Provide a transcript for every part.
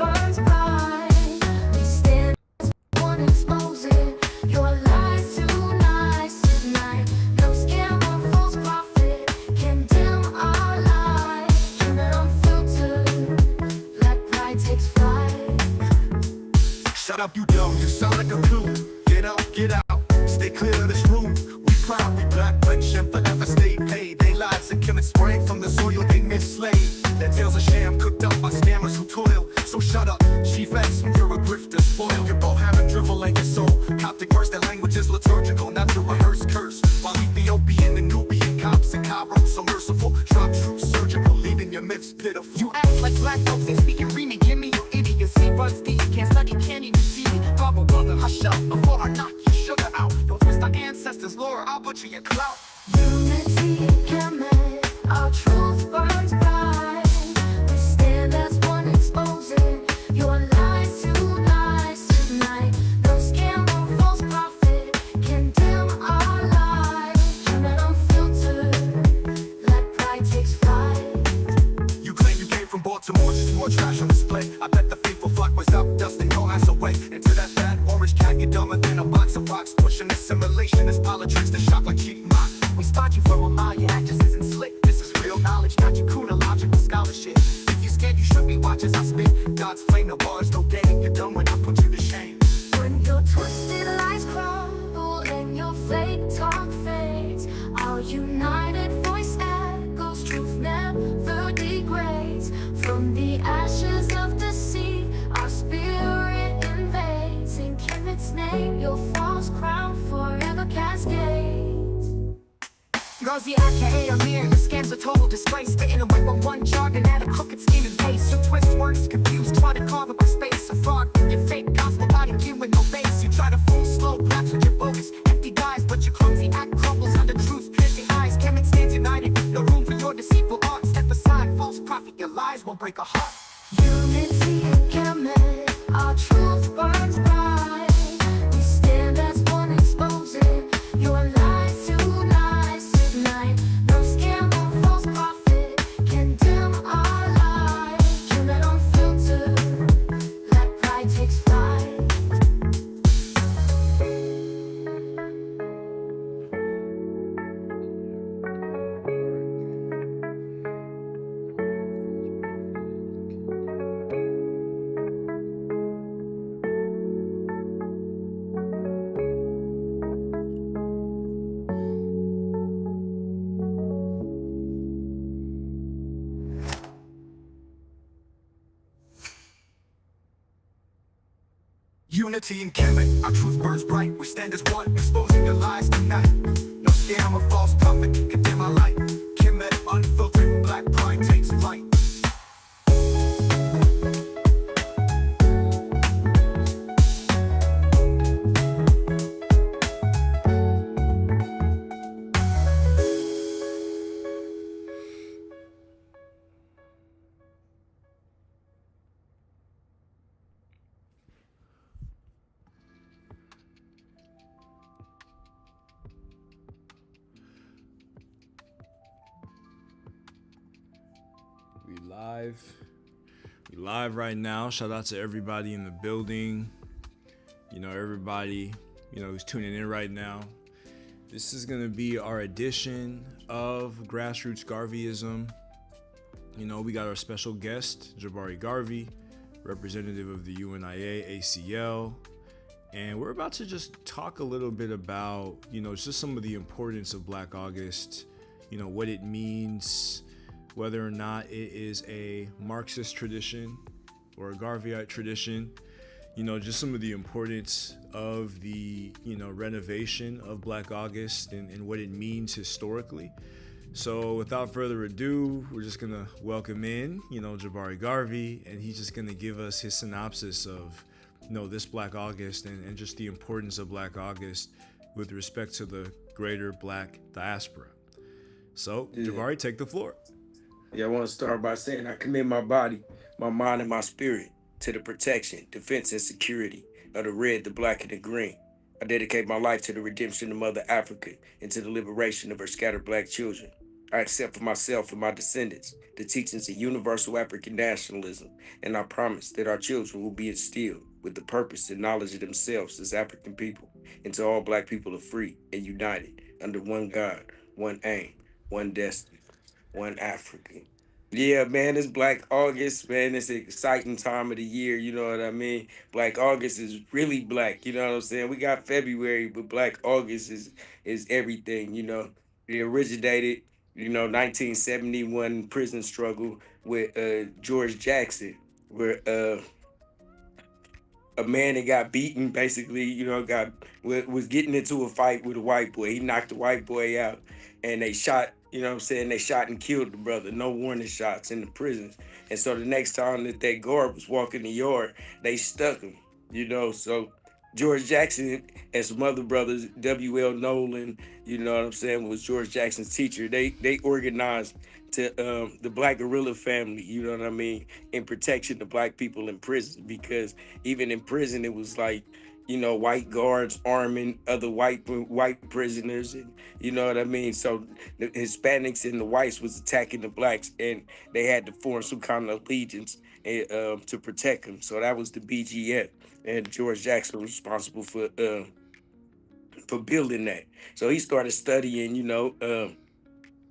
burns bright. We stand as one, exposing your lies tonight. Tonight, no scam or false prophet can dim our light. Keep it unfiltered, let pride takes flight. Shut up, you dumb, you sound like a coon. Get out, stay clear of this room. We proud, we black, rich, and forever stay paid. They lies and killing spraying from the soil they mislaid. Their tales a sham, cooked up by scammers who toil. So shut up, chief X, you're a grifter, spoil. Your Bohannon drivel ain't your soul. Coptic verse, their language is liturgical, not the rehearsed curse. While Ethiopian and Nubian cops and Cairo so merciful. Drop troops surgical, leaving your myths pitiful. You act like black folks ain't speaking Remy, Jimmy, you idiocy. Runs deep, can't study, can't even see me. Bubble brother, hush up before I knock your sugar out. Don't twist our ancestors' lore, I'll butcher your clout. Unity in Kemet, our truth burns bright. We stand as one, exposing your lies tonight. No scam or false prophet can dim our light. Keep it unfiltered, let pride takes flight. You claim you came from Baltimore, just more trash on display. I bet the faithful flock was up, dusting your ass away. Into that fat orange cat, you're dumber than a box of rocks. Pushing assimilation as politics to shock like cheap mock. We spot you for a mile, your act just isn't slick. This is real knowledge, not your kuna logical scholarship. If you scared, you should be watch as I spit. God's flame, no bars, no game. You're done when I put you to shame. When your twisted lies crumble and your fake talk fades, our united voice echoes, truth never degrades. From the ashes of the sea, our spirit invades. In Kemet's name, your false crown forever cascades. Rosie aka Amir, the scams are total disgrace. Spitting a whip on one jargon at a crooked scheme and pace. You twist words, confused, try to carve up a space. A fraud with your fake gospel body you with no base. You try to fool slow blacks with your bogus empty guys, but your clumsy act crumbles under truth's piercing eyes. Kemet stands united, no room for your deceitful art. Step aside, false prophet, your lies won't break a heart. Unity in Kemet, our truth burns bright. We stand as one, exposing your lies tonight. No scam or false prophet can dim our light. Keep it unfiltered, let pride takes flight. Unity in Kemet, our truth burns bright. We stand as one, exposing your lies tonight. No scam or false prophet can dim our light. Kemet, unfiltered, black pride takes flight. We live right now. Shout out to everybody in the building. Everybody, who's tuning in right now. This is gonna be our edition of Grassroots Garveyism. We got our special guest, Jabari Garvey, representative of the UNIA ACL. And we're about to just talk a little bit about, just some of the importance of Black August, what it means, whether or not it is a Marxist tradition or a Garveyite tradition, just some of the importance of the, renovation of Black August and what it means historically. So without further ado, we're just gonna welcome in, Jabari Garvey, and he's just gonna give us his synopsis of, this Black August and just the importance of Black August with respect to the greater Black diaspora. So, Jabari, take the floor. I want to start by saying I commit my body, my mind, and my spirit to the protection, defense, and security of the red, the black, and the green. I dedicate my life to the redemption of Mother Africa and to the liberation of her scattered Black children. I accept for myself and my descendants the teachings of universal African nationalism, and I promise that our children will be instilled with the purpose and knowledge of themselves as African people, until all black people are free and united under one God, one aim, one destiny, one Africa. Yeah, man, it's Black August, man. It's an exciting time of the year, you know what I mean? Black August is really black, you know what I'm saying? We got February, but Black August is everything, you know. It originated, 1971 prison struggle with George Jackson, where a man that got beaten basically, was getting into a fight with a white boy. He knocked the white boy out, and they shot, they shot and killed the brother. No warning shots in the prisons. And so the next time that guard was walking the yard, they stuck him, so George Jackson and some other brothers, W.L. Nolan, was George Jackson's teacher. They organized to the Black Guerrilla family, you know what I mean, in protection of black people in prison, because even in prison it was like, white guards arming other white prisoners, and you know what I mean. So the Hispanics and the whites was attacking the blacks, and they had to form some kind of allegiance to protect them. So that was the BGF, and George Jackson was responsible for building that. So he started studying,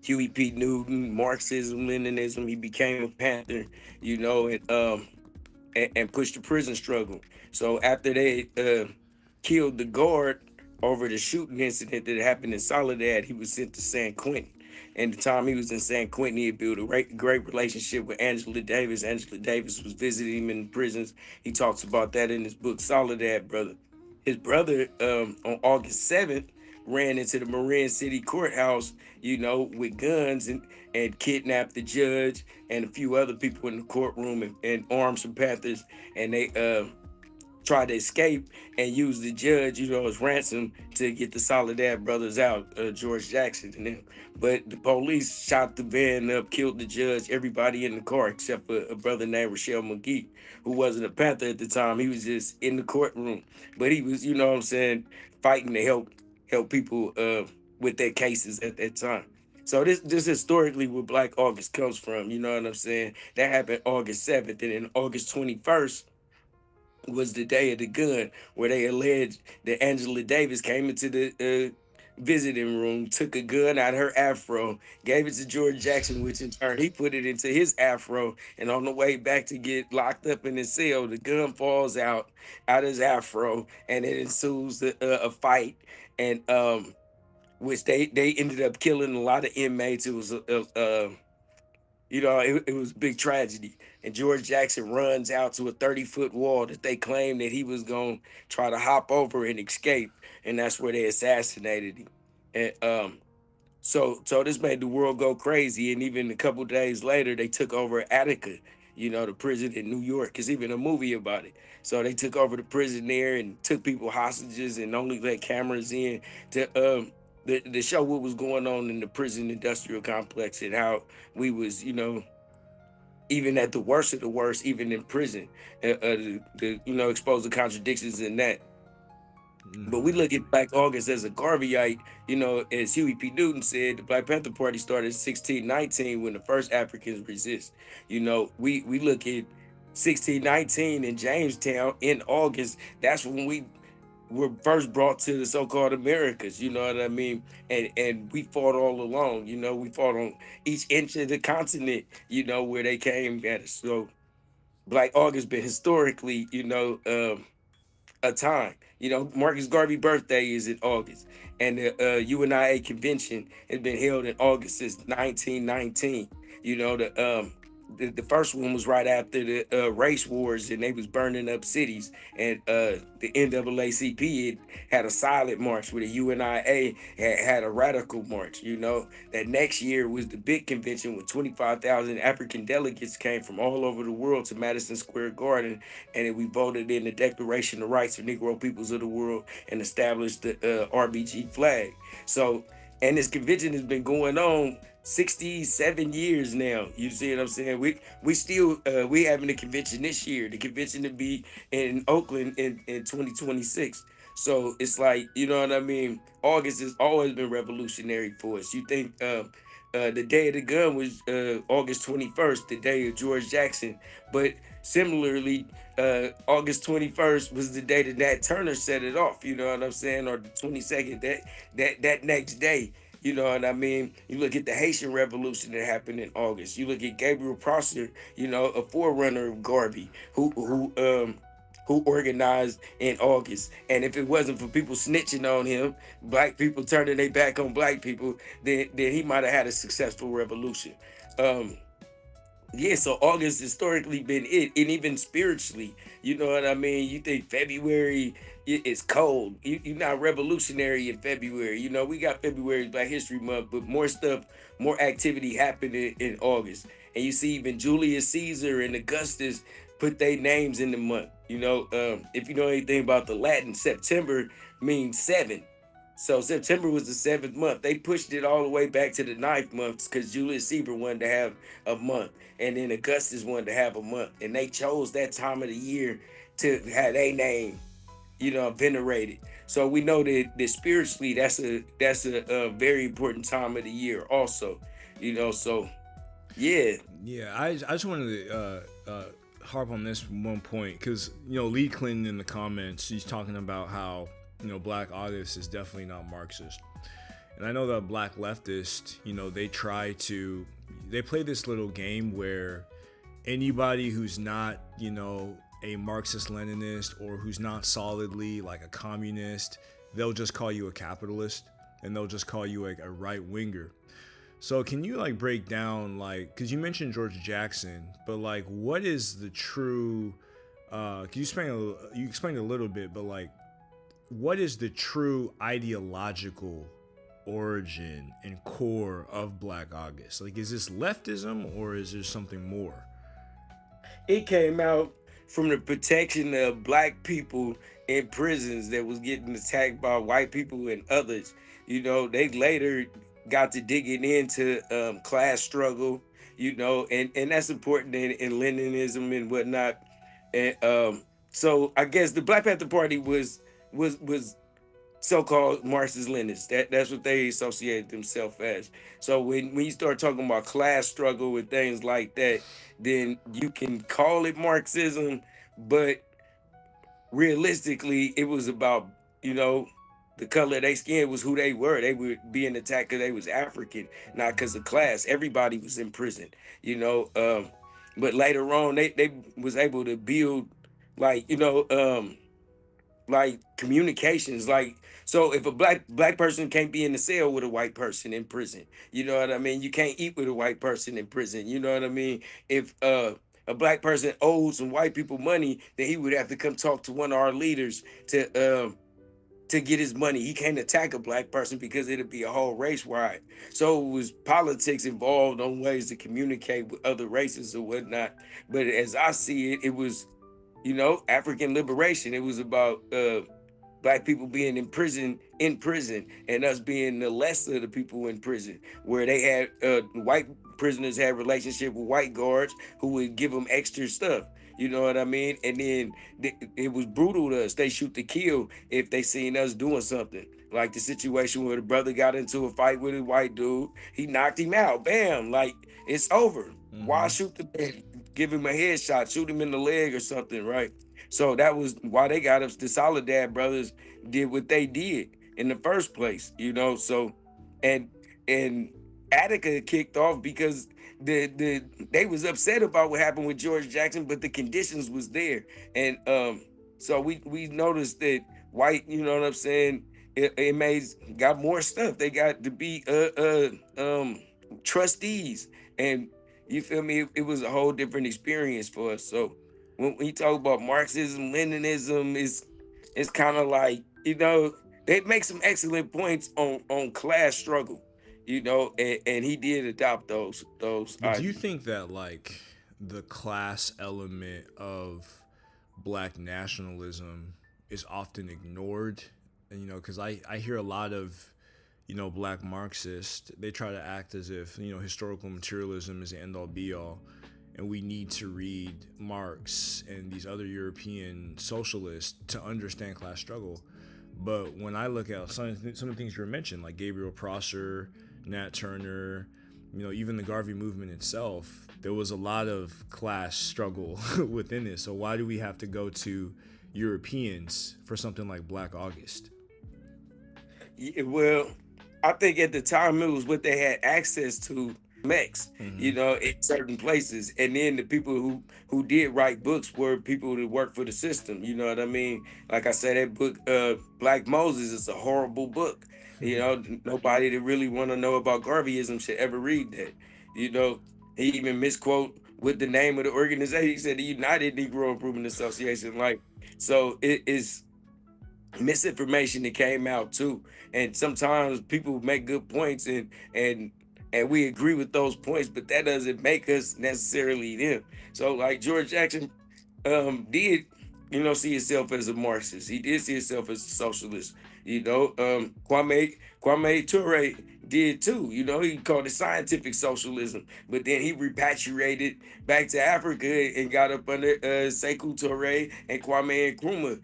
Huey P. Newton, Marxism, Leninism. He became a Panther, and pushed the prison struggle. So after they killed the guard over the shooting incident that happened in Soledad, he was sent to San Quentin. And the time he was in San Quentin, he had built a great relationship with Angela Davis. Angela Davis was visiting him in prisons. He talks about that in his book, Soledad Brother. His brother, on August 7th, ran into the Marin City courthouse, with guns, and kidnapped the judge and a few other people in the courtroom, and armed some Panthers. And they tried to escape and use the judge, as ransom to get the Soledad brothers out, George Jackson and them. But the police shot the van up, killed the judge, everybody in the car except for a brother named Rochelle McGee, who wasn't a Panther at the time. He was just in the courtroom. But he was, fighting to help people with their cases at that time. So this historically where Black August comes from, you know what I'm saying? That happened August 7th, and then August 21st was the day of the gun, where they alleged that Angela Davis came into the visiting room, took a gun out of her afro, gave it to George Jackson, which in turn he put it into his afro, and on the way back to get locked up in his cell, the gun falls out his afro, and it ensues a fight, and which they ended up killing a lot of inmates. It was it was a big tragedy. And George Jackson runs out to a 30-foot wall that they claimed that he was going to try to hop over and escape. And that's where they assassinated him. And so this made the world go crazy. And even a couple days later, they took over Attica, the prison in New York. There's even a movie about it. So they took over the prison there and took people hostages and only let cameras in to show what was going on in the prison industrial complex, and how we was, even at the worst of the worst, even in prison, expose the contradictions in that. But we look at Black August as a Garveyite, as Huey P. Newton said, the Black Panther Party started in 1619 when the first Africans resist. We look at 1619 in Jamestown in August. That's when we were first brought to the so-called Americas, you know what I mean? And we fought all along, we fought on each inch of the continent, where they came at us. So Black August been historically, a time. Marcus Garvey birthday is in August, and the UNIA convention has been held in August since 1919. The first one was right after the race wars, and they was burning up cities, and the NAACP had a silent march, where the UNIA had a radical march. That next year was the big convention, with 25,000 African delegates came from all over the world to Madison Square Garden, and we voted in the Declaration of Rights for Negro Peoples of the World and established the RBG flag. So, and this convention has been going on 67 years now. You see what I'm saying? We still we having a convention this year. The convention to be in Oakland in 2026. So it's like, you know what I mean? August has always been revolutionary for us. You think The day of the gun was August 21st, the day of George Jackson. But similarly, August 21st was the day that Nat Turner set it off. You know what I'm saying? Or the 22nd, that next day. You know what I mean? You look at the Haitian Revolution that happened in August. You look at Gabriel Prosser, you know, a forerunner of Garvey, who organized in August. And if it wasn't for people snitching on him, black people turning their back on black people, then he might have had a successful revolution. Yeah, so August historically been it, and even spiritually, you know what I mean? You think February is cold. You're not revolutionary in February. You know, we got February Black History Month, but more stuff, more activity happened in August. And you see even Julius Caesar and Augustus put their names in the month. You know, if you know anything about the Latin, September means seven. So September was the seventh month. They pushed it all the way back to the ninth month because Julius Caesar wanted to have a month, and then Augustus wanted to have a month, and they chose that time of the year to have their name, you know, venerated. So we know that spiritually, that's a very important time of the year, also, you know. So yeah, Yeah, I just wanted to harp on this one point because, you know, Lee Clinton in the comments, he's talking about how, you know, Black August is definitely not Marxist. And I know that black leftists, you know, they play this little game where anybody who's not, you know, a Marxist-Leninist or who's not solidly like a communist, they'll just call you a capitalist and they'll just call you like a right-winger. So can you like break down, like, because you mentioned George Jackson, but like what is the true, can you explain a little bit, but like what is the true ideological origin and core of Black August? Like, is this leftism or is there something more? it came out from the protection of black people in prisons that was getting attacked by white people and others. You know, they later got to digging into class struggle, you know, and that's important in Leninism and whatnot. And so I guess the Black Panther Party was so-called Marxist Leninists. That's what they associated themselves as. So when you start talking about class struggle and things like that, then you can call it Marxism, but realistically, it was about, you know, the color of their skin was who they were. They were being attacked because they was African, not because of class. Everybody was in prison, you know. But later on, they was able to build, like, you know, like communications. Like, so if a black person can't be in the cell with a white person in prison, you know what I mean? You can't eat with a white person in prison, you know what I mean? If a black person owed some white people money, then he would have to come talk to one of our leaders to get his money. He can't attack a black person because it'd be a whole race riot. So it was politics involved on ways to communicate with other races or whatnot. But as I see it, it was, you know, African liberation. It was about black people being in prison, and us being the less of the people in prison, where they had white prisoners had relationship with white guards who would give them extra stuff. You know what I mean? And then it was brutal to us. They shoot to kill if they seen us doing something. Like the situation where the brother got into a fight with a white dude. He knocked him out. Bam. Like, it's over. Mm-hmm. Why shoot give him a headshot, shoot him in the leg or something, right? So that was why they got us. The Soledad brothers did what they did in the first place, you know? So, and Attica kicked off because they was upset about what happened with George Jackson, but the conditions was there. And so we noticed that white, you know what I'm saying, inmates got more stuff. They got to be trustees, and you feel me? It was a whole different experience for us. So when you talk about Marxism, Leninism, it's kind of like, you know, they make some excellent points on class struggle. You know, and he did adopt those. But do you think that like the class element of Black nationalism is often ignored? And, you know, because I hear a lot of, you know, Black Marxists, they try to act as if, you know, historical materialism is the end all be all, and we need to read Marx and these other European socialists to understand class struggle. But when I look at some of the things you mentioned, like Gabriel Prosser, Nat Turner, you know, even the Garvey movement itself, there was a lot of class struggle within it. So why do we have to go to Europeans for something like Black August? Yeah, well, I think at the time it was what they had access to Mex, Mm-hmm. in certain places. And then the people who did write books were people that worked for the system. You know what I mean? Like I said, that book, Black Moses, is a horrible book. Nobody that really want to know about Garveyism should ever read that. You know, he even misquote with the name of the organization. He said the United Negro Improvement Association. Like, so it is misinformation that came out too, and sometimes people make good points, and we agree with those points, but that doesn't make us necessarily them. So like George Jackson did, see himself as a Marxist. He did see himself as a socialist. Kwame Ture did too. He called it scientific socialism, but then he repatriated back to Africa and got up under Sekou Toure and Kwame Nkrumah,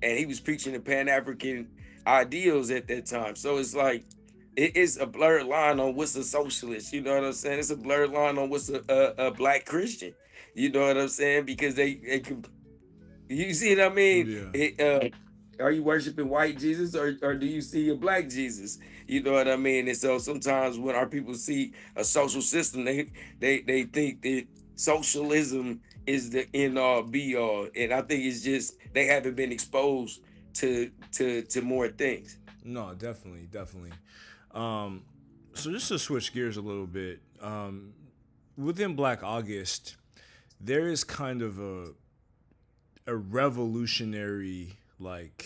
and he was preaching the Pan African ideals at that time. So it's like it is a blurred line on what's a socialist. You know what I'm saying? It's a blurred line on what's a black Christian. You know what I'm saying? Because they can, you see what I mean? Yeah. Are you worshiping white Jesus, or do you see a black Jesus? You know what I mean? And so sometimes when our people see a social system, they think that socialism is the end all be all. And I think it's just they haven't been exposed to more things. No, definitely, definitely. Um, so just to switch gears a little bit, within Black August, there is kind of a revolutionary like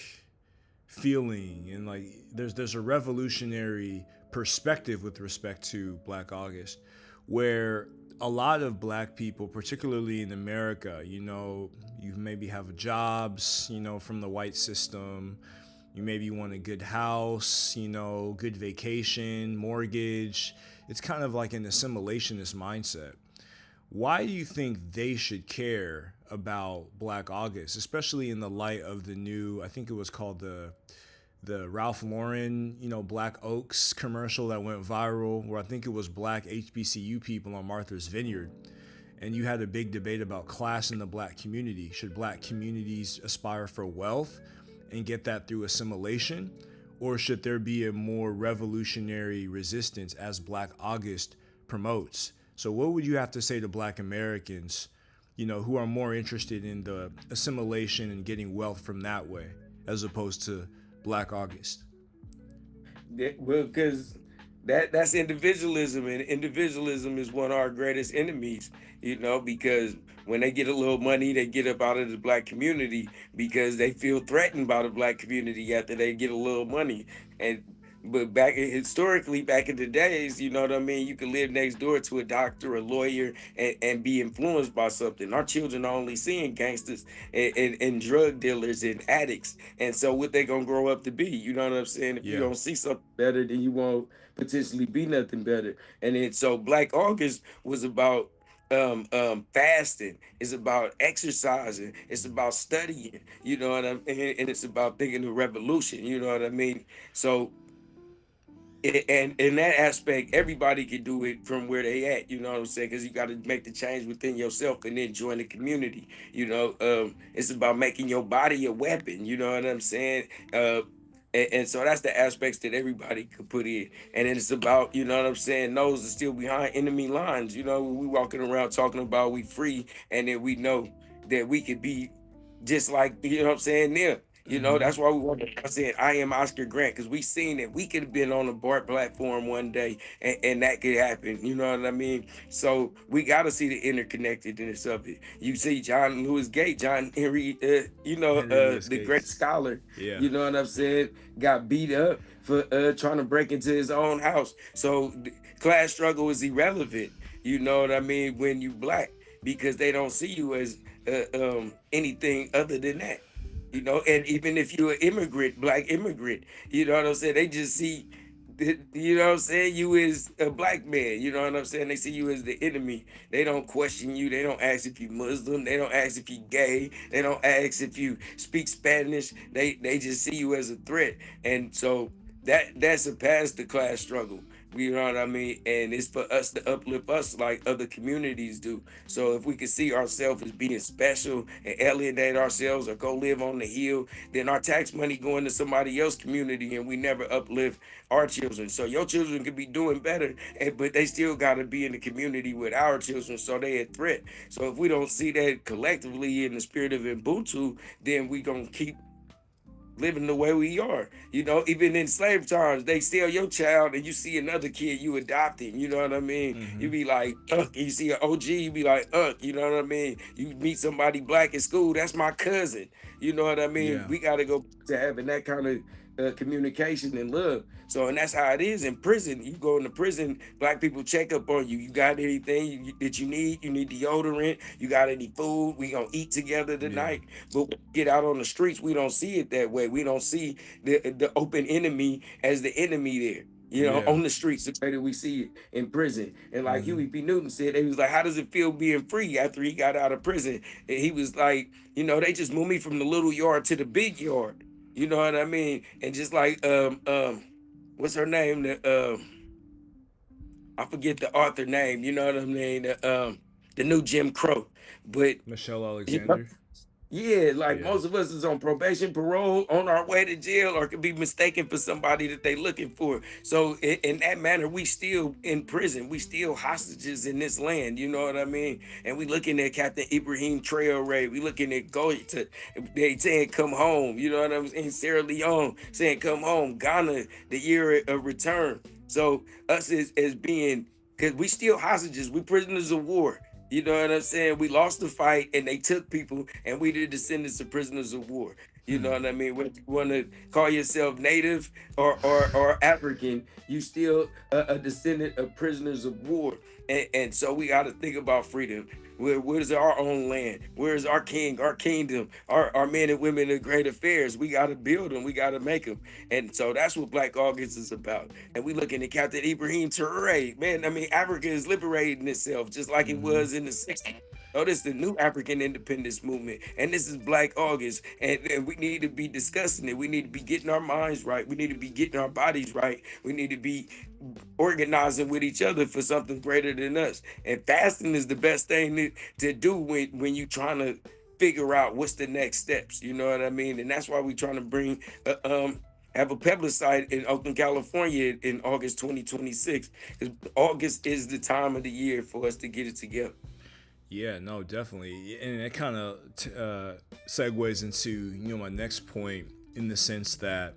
feeling, and like there's a revolutionary perspective with respect to Black August, where a lot of black people, particularly in America, you maybe have jobs, from the white system. You maybe want a good house, good vacation, mortgage. It's kind of like an assimilationist mindset. Why do you think they should care about Black August, especially in the light of the new, I think it was called the Ralph Lauren, Black Oaks commercial that went viral, where I think it was black HBCU people on Martha's Vineyard. And you had a big debate about class in the black community. Should black communities aspire for wealth and get that through assimilation? Or should there be a more revolutionary resistance as Black August promotes? So what would you have to say to black Americans, who are more interested in the assimilation and getting wealth from that way, as opposed to Black August? Well, because that's individualism, and individualism is one of our greatest enemies. Because when they get a little money, they get up out of the black community because they feel threatened by the black community after they get a little money. But historically, back in the days, you know what I mean, you could live next door to a doctor, a lawyer, and be influenced by something. Our children are only seeing gangsters and drug dealers and addicts. And so what they gonna grow up to be? You know what I'm saying? If you don't see something better, then you won't potentially be nothing better. And then so Black August was about fasting. It's about exercising. It's about studying. You know what I mean? And it's about thinking of revolution. You know what I mean? So and in that aspect, everybody can do it from where they at, you know what I'm saying? Because you got to make the change within yourself and then join the community. It's about making your body a weapon, you know what I'm saying? And so that's the aspects that everybody could put in. And then it's about, you know what I'm saying, those are still behind enemy lines. We walking around talking about we free, and then we know that we could be just like, you know what I'm saying, them. That's why we want to, I said, I am Oscar Grant, because we seen that we could have been on a BART platform one day, and that could happen. You know what I mean? So we got to see the interconnectedness of it. You see John Lewis Gates, John Henry, the great scholar, Yeah. you know what I'm saying, got beat up for trying to break into his own house. So class struggle is irrelevant, you know what I mean, when you black, because they don't see you as anything other than that. And even if you're an immigrant, black immigrant, you know what I'm saying, they just see, you know what I'm saying, you as a black man, you know what I'm saying, they see you as the enemy. They don't question you. They don't ask if you Muslim. They don't ask if you gay. They don't ask if you speak Spanish. They just see you as a threat. And so that surpassed the class struggle, You know what I mean? And it's for us to uplift us like other communities do. So if we can see ourselves as being special and alienate ourselves or go live on the hill, then our tax money going to somebody else's community and we never uplift our children. So your children could be doing better, but they still got to be in the community with our children, so they a threat. So if we don't see that collectively in the spirit of Ubuntu, then we gonna keep living the way we are. You know, even in slave times, they sell your child and you see another kid you adopting, you know what I mean? You be like, you see an OG, you be like, you know what I mean? You meet somebody black in school, that's my cousin. You know what I mean? Yeah. We got to go to having that kind of communication and love. So, and that's how it is in prison. You go into prison, black people check up on you. You got anything that you need? You need deodorant? You got any food? We gonna eat together tonight. But when we get out on the streets, we don't see it that way. We don't see the open enemy as the enemy there. You know, on the streets, the way that we see it in prison. And like Huey P. Newton said, he was like, how does it feel being free after he got out of prison? And he was like, you know, they just moved me from the little yard to the big yard. You know what I mean? And just like what's her name? I forget the author name, you know what I mean? The new Jim Crow. But Michelle Alexander. yeah, like Yeah. most of us is on probation, parole, on our way to jail, or could be mistaken for somebody that they looking for. So in that manner, we still in prison. We still hostages in this land. You know what I mean? And we looking at Captain Ibrahim Traore. We looking at Goita. They saying come home. You know what I'm saying? Sierra Leone saying come home. Ghana, the year of return. So us as being, because we still hostages. We prisoners of war. You know what I'm saying? We lost the fight and they took people and we the descendants of prisoners of war. You know what I mean? When you want to call yourself native or African, you still a descendant of prisoners of war. And so we got to think about freedom. Where's our own land? Where's our king, our kingdom, our men and women in great affairs? We got to build them. We got to make them. And so that's what Black August is about. And we looking at Captain Ibrahim Traore. Man, I mean, Africa is liberating itself just like it was in the 60s. Oh, this is the new African independence movement. And this is Black August. And we need to be discussing it. We need to be getting our minds right. We need to be getting our bodies right. We need to be organizing with each other for something greater than us. And fasting is the best thing to do when you're trying to figure out what's the next steps. You know what I mean? And that's why we're trying to bring have a plebiscite in Oakland, California in August 2026. Because August is the time of the year for us to get it together. Yeah, no, definitely. And it kind of segues into, my next point in the sense that,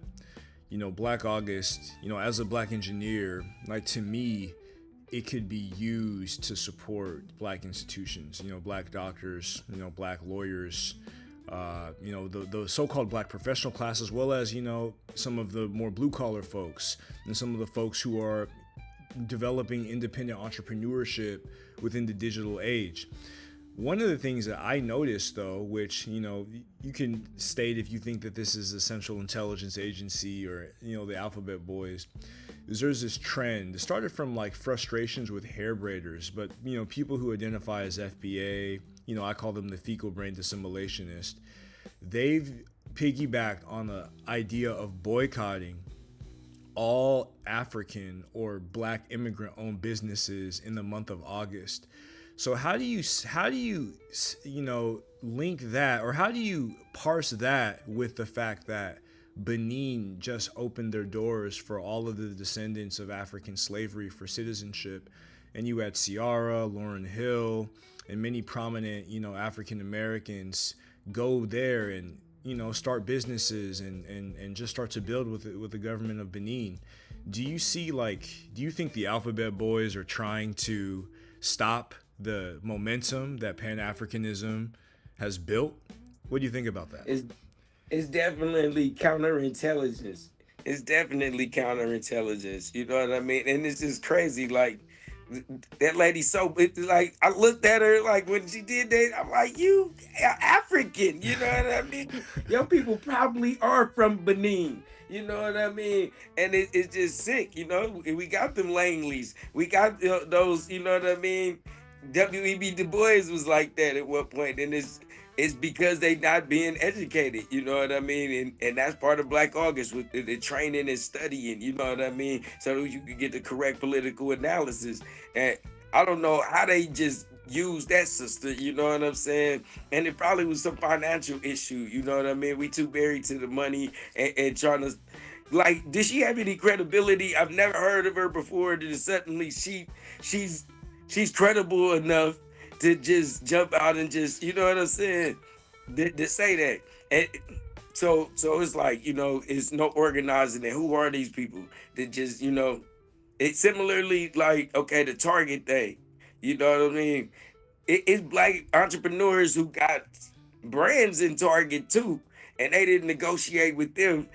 Black August, as a Black engineer, like to me, it could be used to support Black institutions, Black doctors, Black lawyers, the so-called Black professional class, as well as, some of the more blue collar folks and some of the folks who are developing independent entrepreneurship within the digital age. One of the things that I noticed, though, which, you can state if you think that this is a Central Intelligence Agency or, the Alphabet Boys, is there's this trend. It started from like frustrations with hair braiders, but, people who identify as FBA, I call them the fecal brain assimilationist. They've piggybacked on the idea of boycotting all African or Black immigrant-owned businesses in the month of August. So how do you link that, or how do you parse that with the fact that Benin just opened their doors for all of the descendants of African slavery for citizenship, and you had Ciara, Lauryn Hill, and many prominent African Americans go there and start businesses and just start to build with the government of Benin. Do you think the Alphabet Boys are trying to stop the momentum that Pan-Africanism has built? What do you think about that? It's definitely counterintelligence. It's definitely counterintelligence. You know what I mean? And it's just crazy. Like, that lady, like, I looked at her like when she did that, I'm like, you African, you know what I mean? Your people probably are from Benin, you know what I mean? And it's just sick, we got them Langleys, we got those, you know what I mean? W.E.B. Du Bois was like that at one point, and it's because they not being educated, you know what I mean? And that's part of Black August with the training and studying, you know what I mean? So that you can get the correct political analysis. And I don't know how they just use that, sister, you know what I'm saying? And it probably was some financial issue, you know what I mean? We too buried to the money and trying to, like, did she have any credibility? I've never heard of her before. That suddenly she's credible enough to just jump out and just, you know what I'm saying, to say that. And so it's like, you know, it's no organizing it. Who are these people that just, you know, it's similarly like, okay, the Target thing, you know what I mean? It's Black entrepreneurs who got brands in Target too, and they didn't negotiate with them,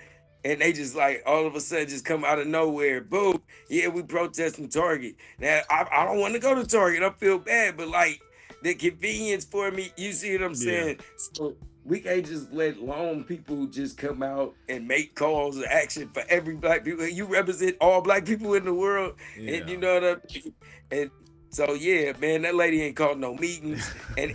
and they just like all of a sudden just come out of nowhere, boom, yeah, we protesting Target. Now I don't want to go to Target, I feel bad, but like the convenience for me, you see what I'm Yeah. saying? So we can't just let lone people just come out and make calls of action for every Black people. You represent all Black people in the world, Yeah. and you know what I mean? And so yeah, man, that lady ain't called no meetings, and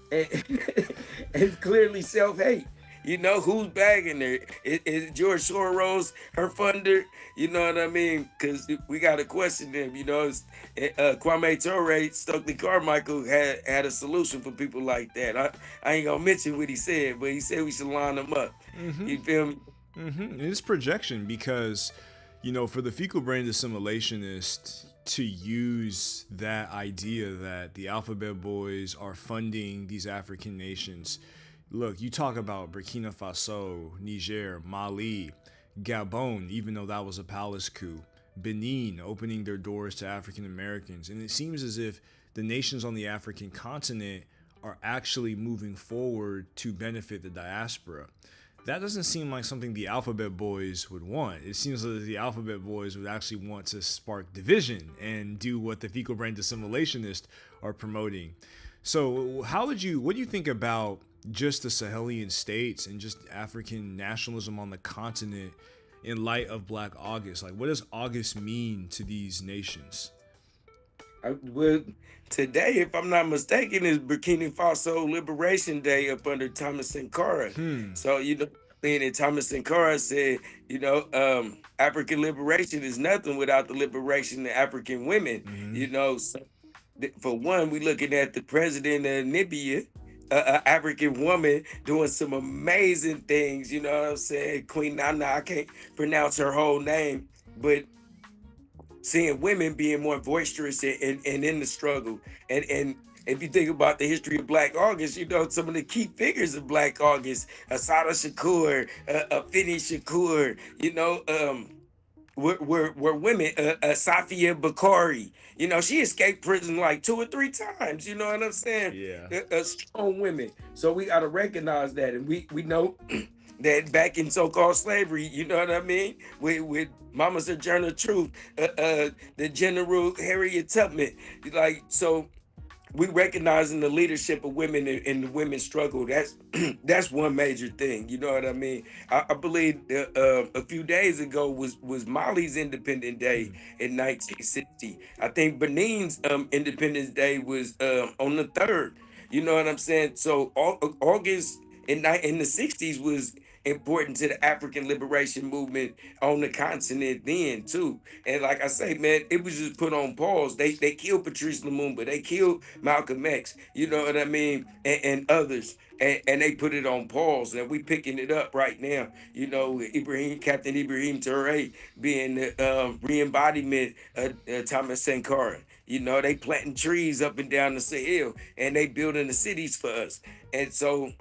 it's clearly self-hate. You know who's bagging her? Is George Soros her funder? You know what I mean? Because we got to question them. You know, Kwame Ture, Stokely Carmichael had a solution for people like that. I ain't gonna mention what he said, but he said we should line them up. You feel me? And it's projection because, you know, for the fecal brain assimilationist to use that idea that the alphabet boys are funding these African nations. Look, you talk about Burkina Faso, Niger, Mali, Gabon, even though that was a palace coup, Benin opening their doors to African Americans. And it seems as if the nations on the African continent are actually moving forward to benefit the diaspora. That doesn't seem like something the alphabet boys would want. It seems like the alphabet boys would actually want to spark division and do what the fecal brain assimilationists are promoting. So what do you think about just the Sahelian states and just African nationalism on the continent in light of Black August? Like, what does August mean to these nations? Well, today, if I'm not mistaken, is Burkina Faso Liberation Day up under Thomas Sankara. So, you know, and Thomas Sankara said, you know, African liberation is nothing without the liberation of African women. You know, so for one, we looking at the president of Namibia, an African woman doing some amazing things. You know what I'm saying? Queen Nana, I can't pronounce her whole name, but seeing women being more boisterous and in the struggle. And if you think about the history of Black August, you know, some of the key figures of Black August, Asada Shakur, Afeni Shakur, you know, were women. Safia Bakari, you know, she escaped prison like 2 or 3 times. You know what I'm saying? Yeah. Strong women. So we got to recognize that, and we know that back in so-called slavery, you know what I mean, with Mama Sojourner Truth, the General Harriet Tubman, like, so we recognizing the leadership of women in the women's struggle. That's one major thing. You know what I mean? I believe a few days ago was Mali's Independence Day in 1960. I think Benin's Independence Day was on the 3rd. You know what I'm saying? So August in the 60s was important to the African liberation movement on the continent then too. And like I say, man, it was just put on pause. They killed Patrice Lumumba, they killed Malcolm X, you know what I mean, and others. And they put it on pause, and we picking it up right now. You know, Captain Ibrahim Touré being the re-embodiment of Thomas Sankara. You know, they planting trees up and down the Sahel, and they building the cities for us. And so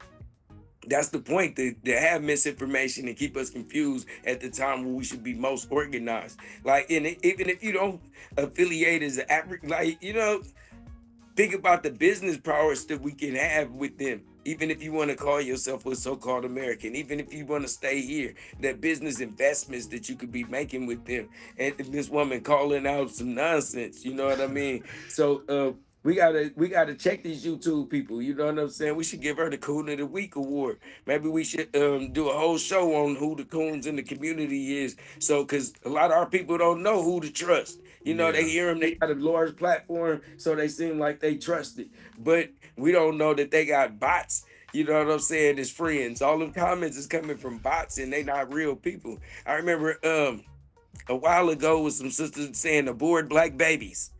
that's the point, to have misinformation and keep us confused at the time when we should be most organized. Like, and even if you don't affiliate as an African, like, you know, think about the business prowess that we can have with them. Even if you want to call yourself a so-called American, even if you want to stay here, that business investments that you could be making with them. And this woman calling out some nonsense, you know what I mean? So we gotta check these YouTube people. You know what I'm saying? We should give her the Coon of the Week award. Maybe we should do a whole show on who the coons in the community is. So, because a lot of our people don't know who to trust. You know, they hear them, they got a large platform, so they seem like they trust it. But we don't know that they got bots you know what I'm saying, as friends. All them comments is coming from bots and they not real people. I remember a while ago with some sisters saying abort black babies.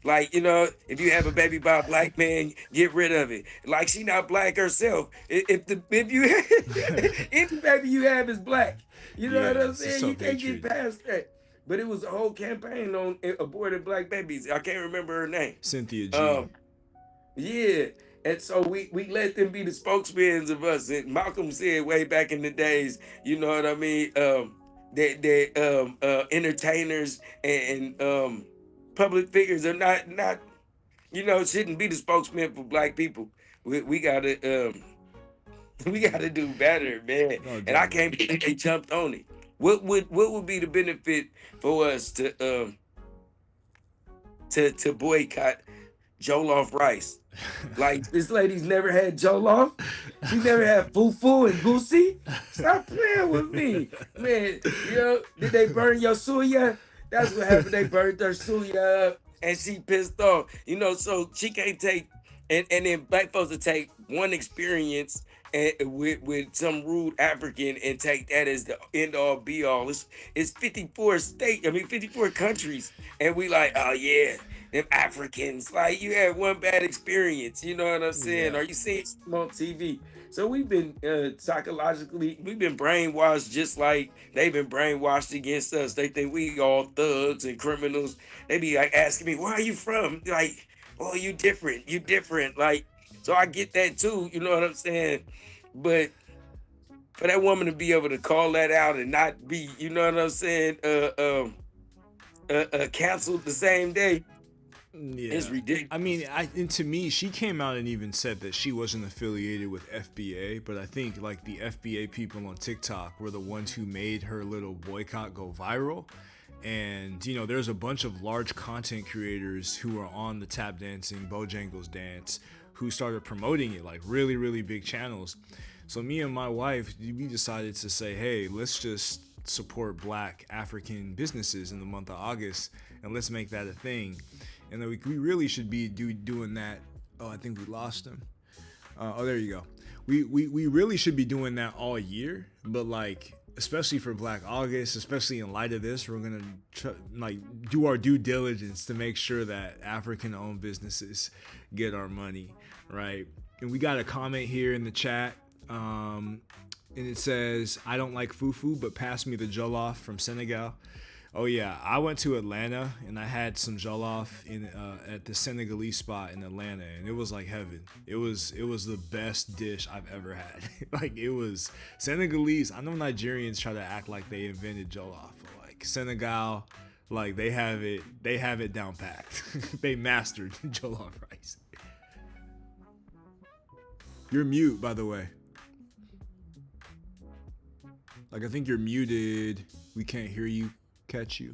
Like, if you have a baby by a black man, get rid of it. Like she not black herself. If you any baby you have is black. You know what Yeah, I'm it's a saying? You can't get self-hatred. past that. But it was a whole campaign on aborted black babies. I can't remember her name. Cynthia G. Um, yeah. And so we let them be the spokesmen of us. And Malcolm said way back in the days, you know what I mean? That entertainers and public figures are not shouldn't be the spokesman for black people. We gotta we gotta do better, man. No, And I definitely. can't believe they jumped on it. What would be the benefit for us to boycott Jollof rice? Like this lady's never had jollof. She never had fufu and goosey. Stop playing with me, man. Did they burn your suya? That's what happened. They burned her suya up, and she pissed off. So she can't take, and then black folks will take one experience and with some rude African and take that as the end all be all. It's 54 countries, and we like, oh yeah, them Africans. Like you had one bad experience, you know what I'm saying? Yeah. Or you seen them on TV. So we've been psychologically, we've been brainwashed just like they've been brainwashed against us. They think we all thugs and criminals. They be like asking me, where are you from? Like, oh, you different. Like, so I get that too, you know what I'm saying? But for that woman to be able to call that out and not be, you know what I'm saying, canceled the same day, Yeah. it's ridiculous. I mean, and to me, she came out and even said that she wasn't affiliated with FBA, but I think like the FBA people on TikTok were the ones who made her little boycott go viral. And there's a bunch of large content creators who are on the tap dancing Bojangles dance who started promoting it, like really, really big channels. So me and my wife, we decided to say, hey, let's just support black African businesses in the month of August and let's make that a thing. And then we really should be doing that. Oh, I think we lost him. Oh, there you go. We really should be doing that all year, but like especially for Black August, especially in light of this, we're gonna do our due diligence to make sure that African-owned businesses get our money, right? And we got a comment here in the chat, and it says, "I don't like fufu, but pass me the jollof from Senegal." Oh yeah, I went to Atlanta and I had some jollof at the Senegalese spot in Atlanta, and it was like heaven. It was the best dish I've ever had. Like it was Senegalese. I know Nigerians try to act like they invented jollof, but like Senegal, like they have it down packed. They mastered jollof rice. You're mute, by the way. Like I think you're muted. We can't hear you. Catch you.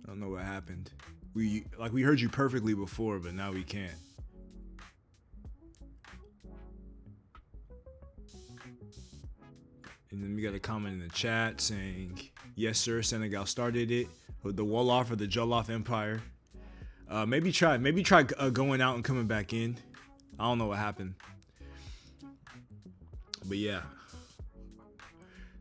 I don't know what happened. We heard you perfectly before, but now we can't. And then we got a comment in the chat saying, "Yes, sir, Senegal started it. The Wolof or the Jollof Empire. Maybe try going out and coming back in. I don't know what happened, but yeah."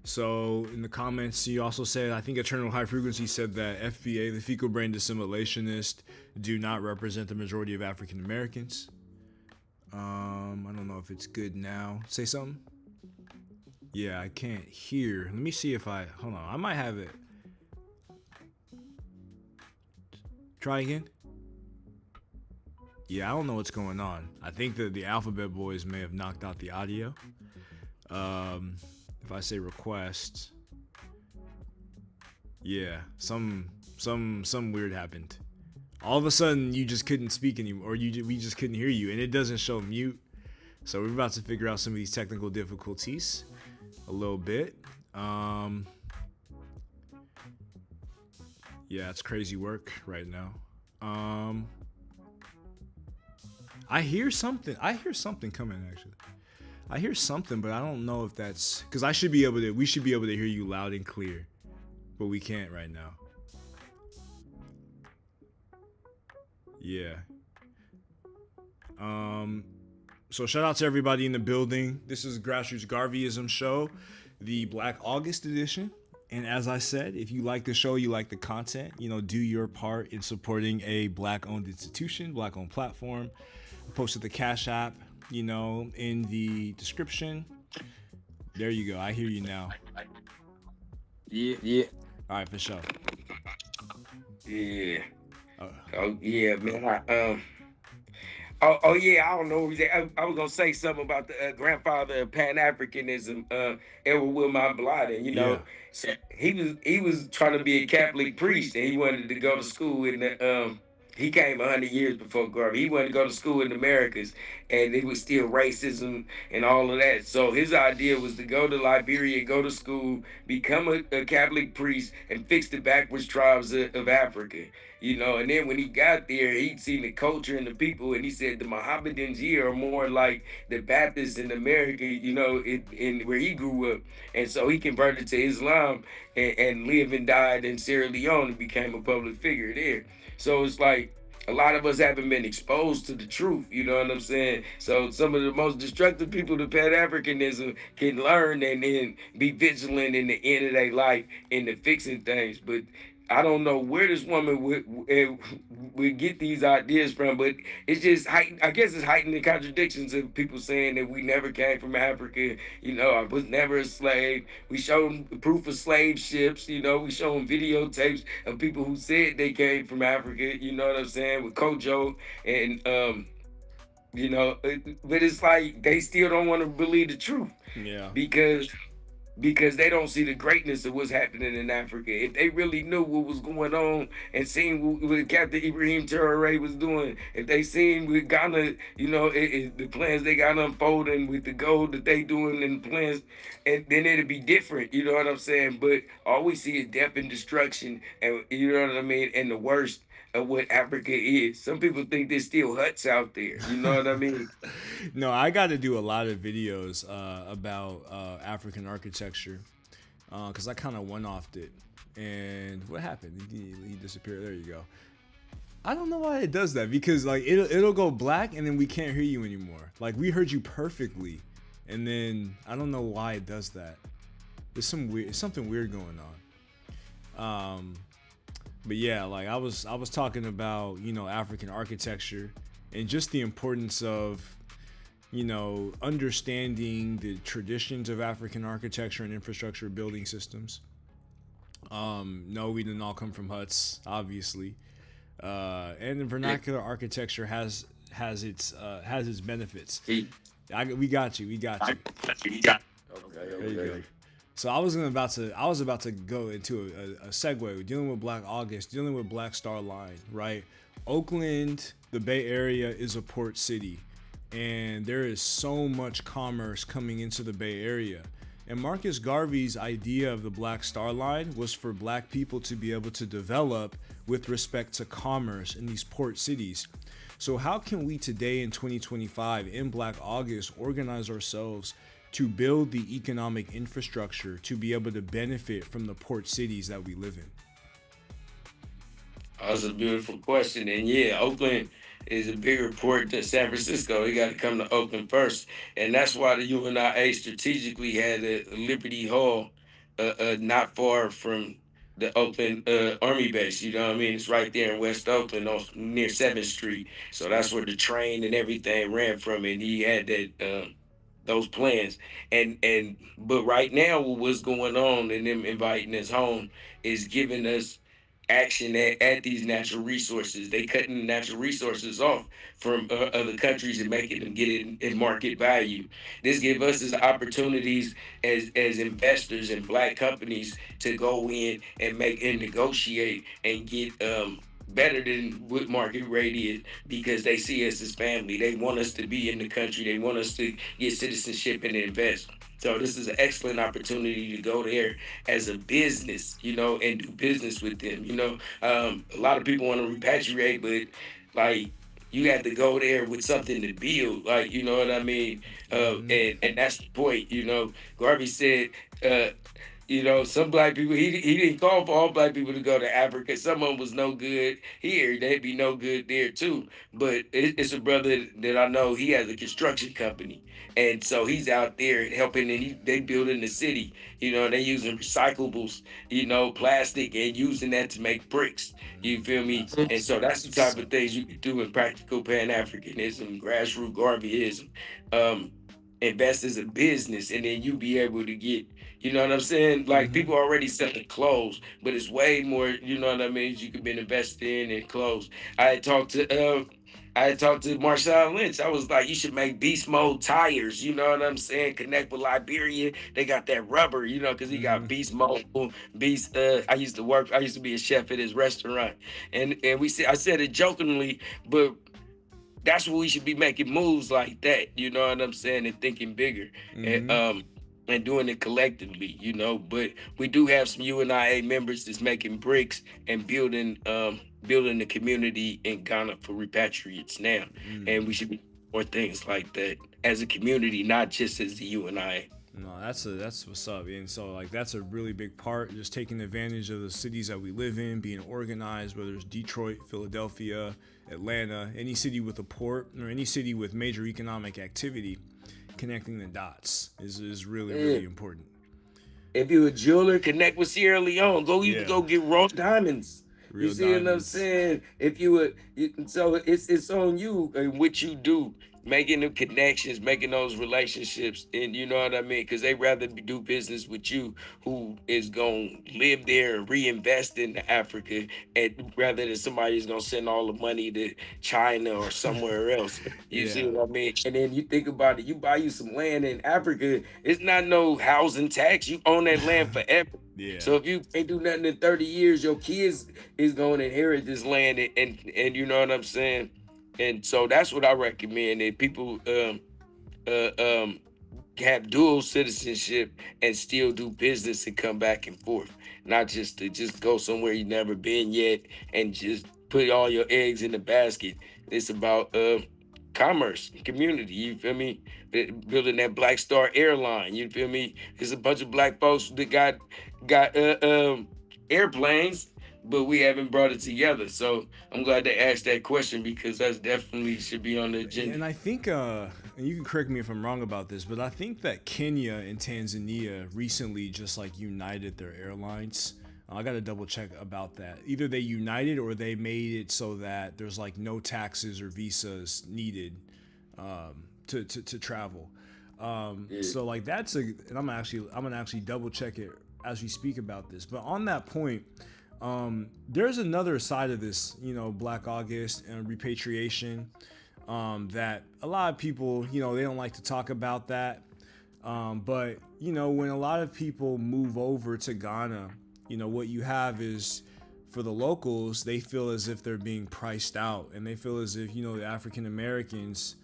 So in the comments, he also said, I think Eternal High Frequency said that FBA, the fecal brain assimilationist, do not represent the majority of African Americans. I don't know if it's good now. Say something. Yeah, I can't hear. Let me see if hold on. I might have it. Try again. Yeah, I don't know what's going on. I think that the Alphabet Boys may have knocked out the audio. If I say request, yeah, some weird happened. All of a sudden, you just couldn't speak anymore, or we just couldn't hear you, and it doesn't show mute. So we're about to figure out some of these technical difficulties a little bit. Yeah, it's crazy work right now. I hear something coming actually. I hear something, but I don't know if that's because we should be able to hear you loud and clear, but we can't right now. So shout out to everybody in the building. This is Grassroots Garveyism show, the Black August edition. And as I said, if you like the show, you like the content, do your part in supporting a black-owned institution, black-owned platform. I posted the Cash App, in the description. There you go. I hear you now. Yeah. All right, for sure. Yeah. Uh, Oh yeah, man. Oh yeah, I don't know. I was gonna say something about the grandfather of Pan Africanism, Edward Wilmot Blyden. yeah. So he was trying to be a Catholic priest, and he wanted to go to school in the He came 100 years before Garvey. He wanted to go to school in the Americas, and it was still racism and all of that. So his idea was to go to Liberia, go to school, become a Catholic priest, and fix the backwards tribes of Africa. And then when he got there, he'd seen the culture and the people, and he said the Mohammedans here are more like the Baptists in America, in where he grew up. And so he converted to Islam and lived and died in Sierra Leone and became a public figure there. So it's like a lot of us haven't been exposed to the truth, you know what I'm saying? So some of the most destructive people to Pan Africanism can learn and then be vigilant in the end of their life into fixing things. But I don't know where this woman would get these ideas from, but it's just I guess it's heightened the contradictions of people saying that we never came from Africa. I was never a slave. We showed them proof of slave ships. We show them videotapes of people who said they came from Africa. You know what I'm saying, with Kojo and but it's like they still don't want to believe the truth Yeah. because they don't see the greatness of what's happening in Africa. If they really knew what was going on and seen what Captain Ibrahim Traore was doing, if they seen with Ghana, the plans they got unfolding with the gold that they doing and plans, and then it'd be different. You know what I'm saying? But all we see is death and destruction, and you know what I mean, and the worst of what Africa is. Some people think there's still huts out there. You know what I mean? No, I got to do a lot of videos about African architecture because I kind of one-offed it. And what happened? He disappeared. There you go. I don't know why it does that because like it'll go black and then we can't hear you anymore. Like we heard you perfectly, and then I don't know why it does that. There's something weird going on. But yeah, like I was talking about, African architecture and just the importance of, understanding the traditions of African architecture and infrastructure building systems. No, we didn't all come from huts, obviously. And the vernacular architecture has its benefits. We got you. Okay. There you go. So I was about to go into a segue dealing with Black August, dealing with Black Star Line, right? Oakland, the Bay Area is a port city, and there is so much commerce coming into the Bay Area. And Marcus Garvey's idea of the Black Star Line was for black people to be able to develop with respect to commerce in these port cities. So how can we today in 2025 in Black August organize ourselves to build the economic infrastructure to be able to benefit from the port cities that we live in? That's a beautiful question. And yeah, Oakland is a bigger port than San Francisco. You got to come to Oakland first. And that's why the UNIA strategically had a Liberty Hall not far from the Oakland Army base. You know what I mean? It's right there in West Oakland near 7th Street. So that's where the train and everything ran from. And he had that those plans. But right now, what's going on and them inviting us home is giving us action at these natural resources. They cutting natural resources off from other countries and making them get it in market value. This gives us as opportunities as investors and black companies to go in and make and negotiate and get better than what market rate is because they see us as family. They want us to be in the country. They want us to get citizenship and invest. So this is an excellent opportunity to go there as a business, and do business with them. A lot of people want to repatriate, but like you have to go there with something to build. Like, you know what I mean? And that's the point. Garvey said, You know, some black people, he didn't call for all black people to go to Africa. Some of them was no good here. They'd be no good there too. But it's a brother that I know. He has a construction company, and so he's out there helping. And they building the city. You know, they using recyclables. You know, plastic and using that to make bricks. You feel me? That's And awesome. so that's the type of things you can do in practical Pan Africanism, grassroots Garveyism. Um, invest as a business, and then you be able to get, you know what I'm saying? Like Hmm. people already selling clothes, but it's way more, you know what I mean, you could be invested in clothes. I had talked to Marshawn Lynch. I was like, you should make beast mode tires, you know what I'm saying? Connect with Liberia. They got that rubber, you know, because he got Hmm. beast mode, beast I used to be a chef at his restaurant. And I said it jokingly, but that's what we should be making moves like that, you know what I'm saying, and thinking bigger, and Hmm. and doing it collectively, you know. But we do have some UNIA members that's making bricks and building the community in Ghana for repatriates now, and we should be doing more things like that as a community, not just as the UNIA. No, that's what's up. And so like that's a really big part, just taking advantage of the cities that we live in, being organized, whether it's Detroit, Philadelphia, Atlanta, any city with a port or any city with major economic activity, connecting the dots is really, Yeah. really important. If you're a jeweler, connect with Sierra Leone. Go, you can Yeah. go get raw diamonds. You Real see what I'm diamonds. saying? If you would, so it's on you and what you do, making the connections, making those relationships, and you know what I mean? Because they rather do business with you, who is gonna live there and reinvest in Africa, and rather than somebody who's gonna send all the money to China or somewhere else. You see Yeah. what I mean? And then you think about it, you buy you some land in Africa, it's not no housing tax. You own that land forever. Yeah. So if you ain't do nothing in 30 years, your kids is going to inherit this land, and you know what I'm saying? And so that's what I recommend, that people uh, um, have dual citizenship and still do business and come back and forth, not just to just go somewhere you never been yet and just put all your eggs in the basket. It's about commerce, community. You feel me? Building that Black Star airline. You feel me? There's a bunch of black folks that got airplanes, but we haven't brought it together. So I'm glad they asked that question, because that's definitely should be on the Yeah, agenda. and I think, and you can correct me if I'm wrong about this, but I think that Kenya and Tanzania recently just like united their airlines. I got to double check about that. Either they united or they made it so that there's like no taxes or visas needed to travel. Yeah. So like that's a, and I'm gonna actually double check it as we speak about this. But on that point, there's another side of this, you know, Black August and repatriation, that a lot of people, you know, they don't like to talk about that. But you know, when a lot of people move over to Ghana, you know, what you have is, for the locals, they feel as if they're being priced out, and they feel as if, you know, the African Americans,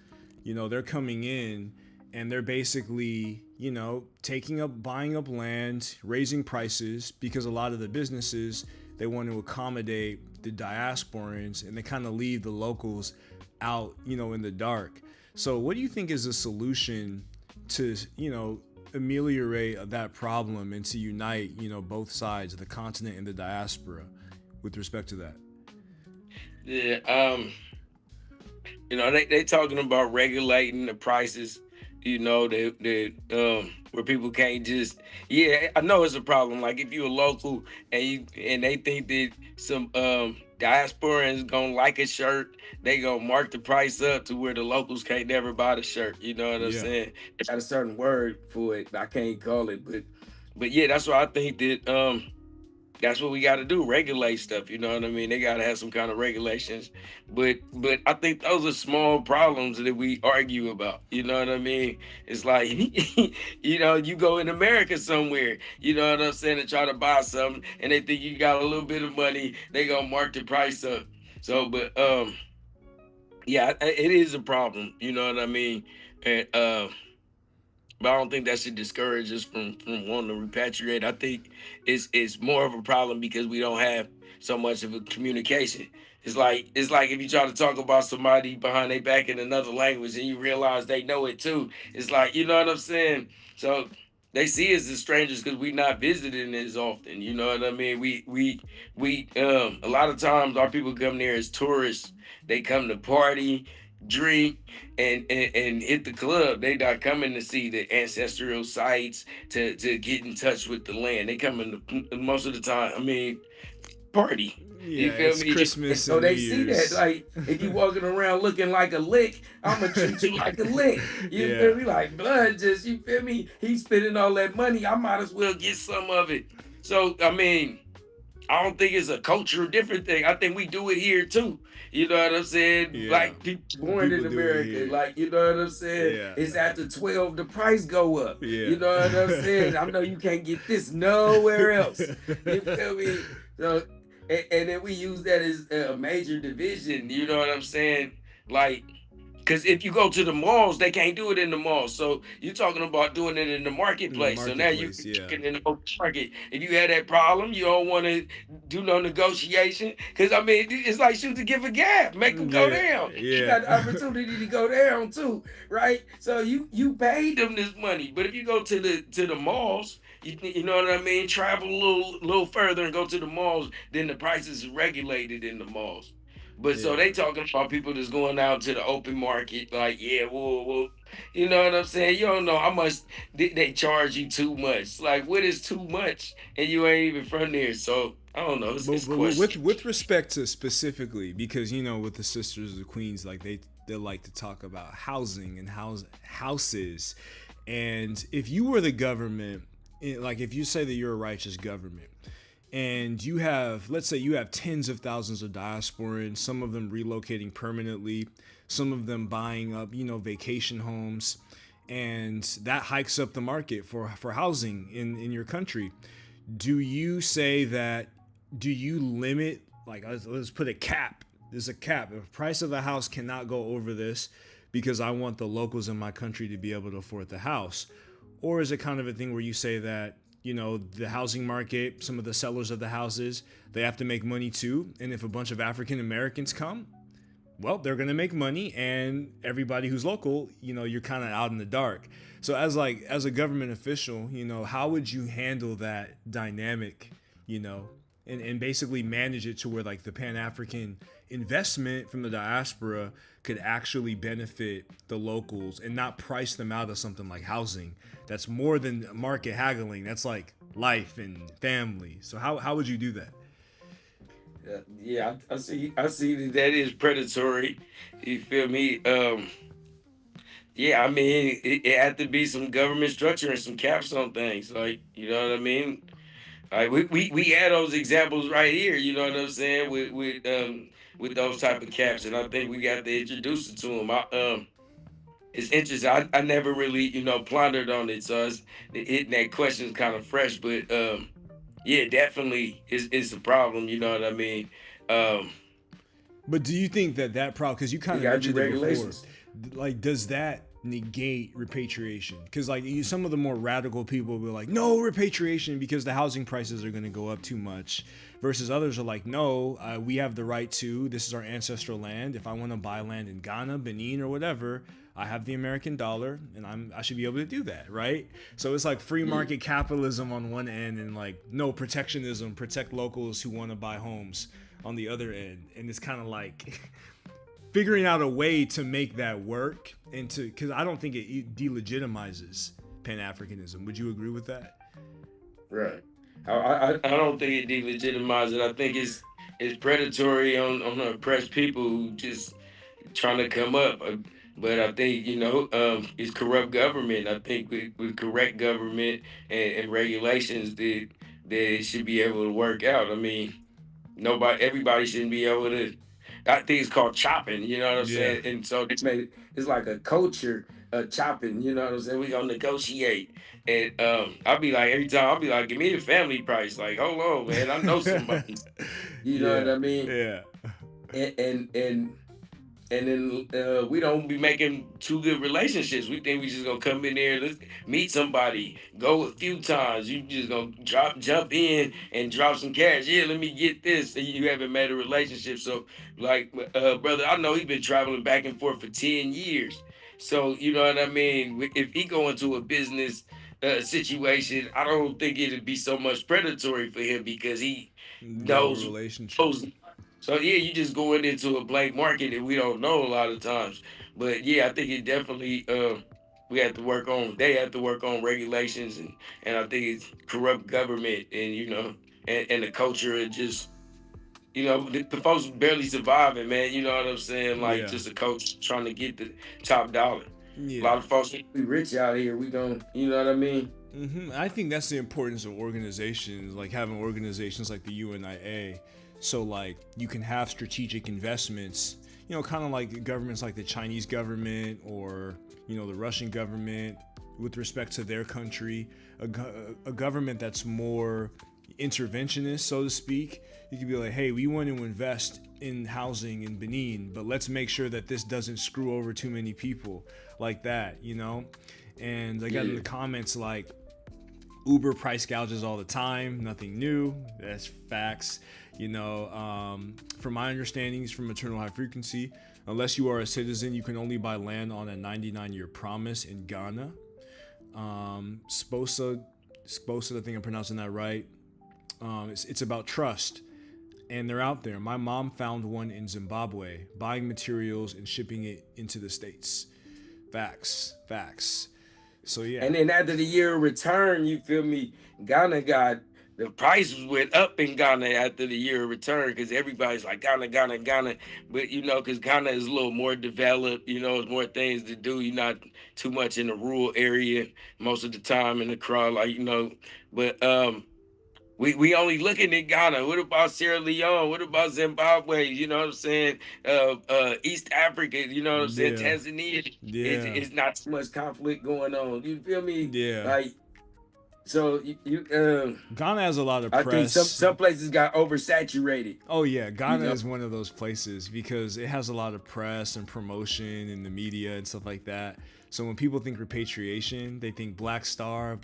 you know, they're coming in and they're basically, you know, taking up, buying up land, raising prices, because a lot of the businesses, they want to accommodate the diasporans, and they kind of leave the locals out, you know, in the dark. So what do you think is a solution to, you know, ameliorate that problem and to unite, you know, both sides of the continent and the diaspora with respect to that? Yeah. You know, they talking about regulating the prices, you know, where people can't just, yeah, I know it's a problem. Like if you're a local and they think that some diasporans gonna like a shirt, they gonna mark the price up to where the locals can't never buy the shirt. You know what I'm Yeah. saying? They got a certain word for it. I can't call it, but yeah, that's why I think that that's what we got to do, regulate stuff, you know what I mean? They got to have some kind of regulations, but I think those are small problems that we argue about, you know what I mean? It's like you know, you go in America somewhere, you know what I'm saying, to try to buy something, and they think you got a little bit of money, they gonna mark the price up. So but yeah, it is a problem, you know what I mean? And but I don't think that should discourage us from wanting to repatriate. I think it's more of a problem because we don't have so much of a communication. It's like if you try to talk about somebody behind their back in another language and you realize they know it too. It's like, you know what I'm saying. So they see us as strangers because we not visiting as often. You know what I mean? We a lot of times our people come there as tourists. They come to party, drink, and hit the club. They not coming to see the ancestral sites to get in touch with the land. They coming to, most of the time. I mean, party. You Yeah, feel it's me? And Christmas so and New they see that, Year's. like, if you walking around looking like a lick, I'm gonna treat you like a lick. You Yeah. feel me? Like blood, just you feel me? He's spending all that money. I might as well get some of it. So I mean, I don't think it's a culture different thing. I think we do it here too. You know what I'm saying? Yeah. Like people born People in do it America, here. like you know what I'm saying? Yeah. It's after 12, the price go up. Yeah. You know what I'm saying? I know you can't get this nowhere else. You feel me? So and then we use that as a major division. You know what I'm saying? Like because if you go to the malls, they can't do it in the malls. So you're talking about doing it in the In the marketplace. So now you're marketplace, yeah. kicking in the open market. If you had that problem, you don't want to do no negotiation. Because I mean, it's like shoot to give a gap, make them go Yeah. down. You Yeah. got the opportunity to go down too, right? So you paid them this money. But if you go to the malls, you know what I mean. Travel a little further and go to the malls. Then the prices are regulated in the malls. But so Yeah. they talking about people that's going out to the open market, like, yeah, well, you know what I'm saying? You don't know how much they charge you too much. Like, what is too much? And you ain't even from there. So I don't know. It's, But, it's but with questionable. respect to specifically, because with the Sisters of the Queens, like they like to talk about housing and houses, and if you were the government, like if you say that you're a righteous government, and you have, let's say, you have tens of thousands of diasporans, some of them relocating permanently, some of them buying up, vacation homes, and that hikes up the market for housing in your country. Do you say that? Do you limit, like, let's put a cap? There's a cap. The price of a house cannot go over this because I want the locals in my country to be able to afford the house. Or is it kind of a thing where you say that, the housing market, some of the sellers of the houses, they have to make money too, and if a bunch of African Americans come, well, they're going to make money, and everybody who's local, you're kind of out in the dark. So as a government official, how would you handle that dynamic, and basically manage it to where, like, the Pan-African investment from the diaspora could actually benefit the locals and not price them out of something like housing that's more than market haggling, that's like life and family. So how would you do that? Yeah, I see that is predatory. You feel me? Yeah, I mean, it had to be some government structure and some caps on things. Like, you know what I mean? Like we had those examples right here. You know what I'm saying? With those type of caps, and I think we got to introduce it to them. It's interesting. I never really pondered on it, so hitting that question is kind of fresh. But yeah, definitely is a problem. You know what I mean? Um, But do you think that problem, because you we kind of got to do mentioned it before, regulations. like, does that negate repatriation? Because, like, some of the more radical people will be like, no repatriation because the housing prices are going to go up too much, versus others are like, no, we have the right to, this is our ancestral land. If I want to buy land in Ghana, Benin, or whatever, I have the American dollar, and I should be able to do that, right? So it's like free market capitalism on one end, and like no protectionism, protect locals who want to buy homes on the other end, and it's kind of like figuring out a way to make that work, and to, because I don't think it delegitimizes Pan-Africanism. Would you agree with that? Right. I don't think it delegitimizes it. I think it's predatory on the oppressed people who just trying to come up. But I think it's corrupt government. I think with correct government and regulations that it should be able to work out. I mean, everybody shouldn't be able to. I think it's called chopping. You know what I'm Yeah. saying? And so it's like a culture of chopping. You know what I'm saying? We gonna negotiate, and I'll be like every time I'll be like, give me the family price. Like, hold on, man, I know somebody. You know what Yeah. I mean? Yeah. And then we don't be making too good relationships. We think we just gonna come in there, let's meet somebody, go a few times. You just gonna jump in and drop some cash. Yeah, let me get this. And you haven't made a relationship. So, like, brother, I know he been traveling back and forth for 10 years. So you know what I mean. If he go into a business situation, I don't think it'd be so much predatory for him because he Build a knows relationship. knows. So yeah, you just going into a blank market that we don't know a lot of times. But yeah, I think it definitely we have to work on. They have to work on regulations, and I think it's corrupt government, and and the culture of just the folks barely surviving, man. You know what I'm saying? Like Yeah. just a coach trying to get the top dollar. A Yeah. lot of folks we rich out here. We don't, you know what I mean? I think that's the importance of organizations, like having organizations like the UNIA, so like you can have strategic investments, kind of like governments like the Chinese government or the Russian government with respect to their country, a government that's more interventionist, so to speak. You could be like, hey, we want to invest in housing in Benin, but let's make sure that this doesn't screw over too many people, like that. And I got in the comments like, Uber price gouges all the time, nothing new. That's facts. From my understandings from Eternal High Frequency, unless you are a citizen, you can only buy land on a 99-year promise in Ghana. Sposa, I think I'm pronouncing that right. It's about trust, and they're out there. My mom found one in Zimbabwe, buying materials and shipping it into the States. Facts. So yeah. And then after the year of return, you feel me? Ghana got the prices went up in Ghana after the year of return because everybody's like Ghana. But because Ghana is a little more developed, there's more things to do. You're not too much in the rural area most of the time in the crowd, But we only looking at Ghana. What about Sierra Leone? What about Zimbabwe? You know what I'm saying? East Africa. You know what I'm saying? Yeah. Tanzania. Yeah. It's not too much conflict going on. You feel me? Yeah. Like so Ghana has a lot of I press. think some places got oversaturated. Oh yeah, Ghana is one of those places because it has a lot of press and promotion in the media and stuff like that. So when people think repatriation, they think Black Star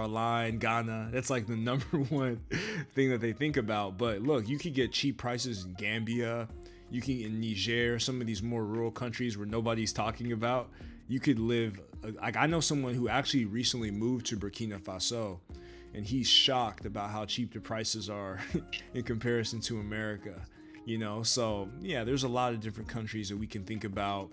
Line, Ghana. That's like the number one thing that they think about. But look, you could get cheap prices in Gambia, you can in Niger, some of these more rural countries where nobody's talking about. You could live like I know someone who actually recently moved to Burkina Faso, and he's shocked about how cheap the prices are in comparison to America. So yeah, there's a lot of different countries that we can think about,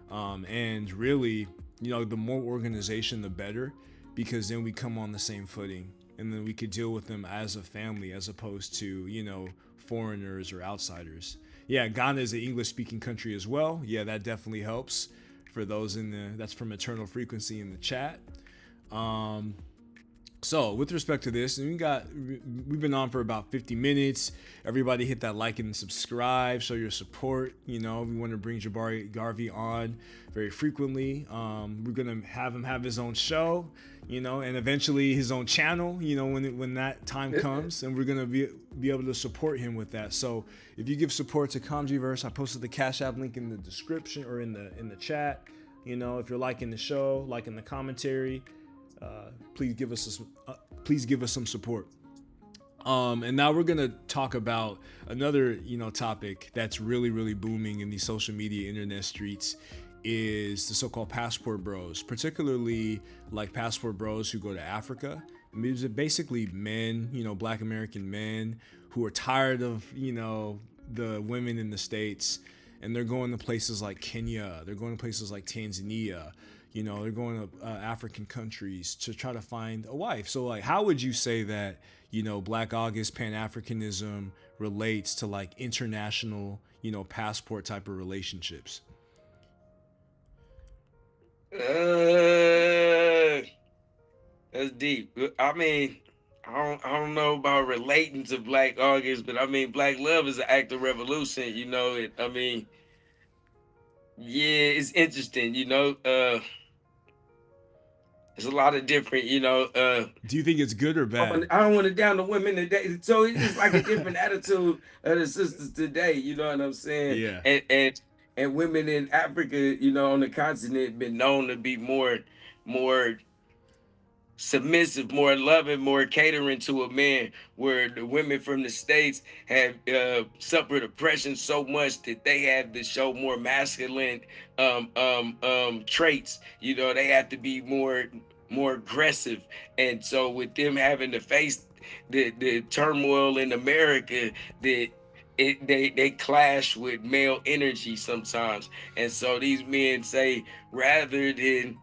and really, the more organization, the better, because then we come on the same footing, and then we could deal with them as a family as opposed to foreigners or outsiders. Yeah, Ghana is an English-speaking country as well. Yeah, that definitely helps for those that's from Eternal Frequency in the chat. So with respect to this, we've been on for about 50 minutes. Everybody hit that like and subscribe, show your support. We want to bring Jabari Garvey on very frequently. We're gonna have him have his own show, and eventually his own channel, when that time comes, and we're gonna be able to support him with that. So if you give support to Comgyverse, I posted the Cash App link in the description or in the chat. If you're liking the show, liking the commentary, please give us some support. And now we're gonna talk about another topic that's really, really booming in the social media internet streets, is the so-called passport bros, particularly like passport bros who go to Africa. Basically men, Black American men who are tired of the women in the States, and they're going to places like Kenya, they're going to places like Tanzania, they're going to African countries to try to find a wife. So like, how would you say that, Black August, Pan-Africanism relates to like international, passport type of relationships? That's deep. I mean, I don't know about relating to Black August, but I mean, Black love is an act of revolution. I mean, yeah, it's interesting. There's a lot of different. Do you think it's good or bad? I don't want to down the women today, so it's like a different attitude of the sisters today. You know what I'm saying? Yeah. And women in Africa, on the continent, been known to be more submissive, more loving, more catering to a man, where the women from the States have suffered oppression so much that they have to show more masculine traits. They have to be more more aggressive. And so with them having to face the turmoil in America, that they clash with male energy sometimes. And so these men say, rather than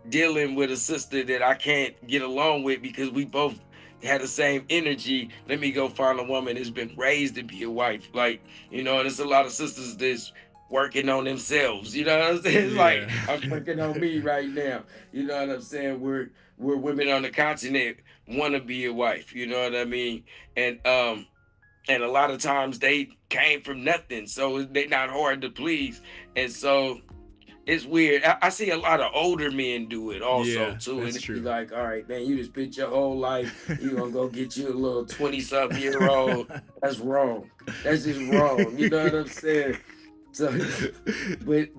dealing with a sister that I can't get along with because we both had the same energy, let me go find a woman that's been raised to be a wife. Like, there's a lot of sisters that's working on themselves. You know what I'm saying? It's like Yeah. I'm working on me right now. You know what I'm saying? We're women on the continent want to be a wife. You know what I mean? And a lot of times they came from nothing, so they not hard to please. And so it's weird. I see a lot of older men do it also Yeah, too, and that's it be true. like, all right, man, you just spent your whole life. You gonna go get you a little 20-something-year-old? That's wrong. That's just wrong. You know what I'm saying? So, but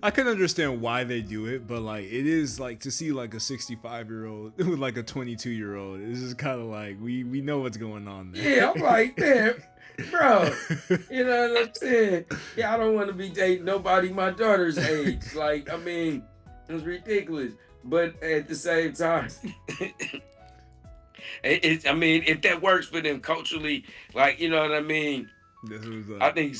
I can understand why they do it, but like it is like to see like a 65-year-old with like a 22-year-old. It's just kind of like we know what's going on yeah, I'm there. like, man, bro. You know what I'm saying? Yeah, I don't want to be dating nobody my daughter's age. Like, I mean, it's ridiculous. But at the same time, I mean, if that works for them culturally, like, you know what I mean? This was I think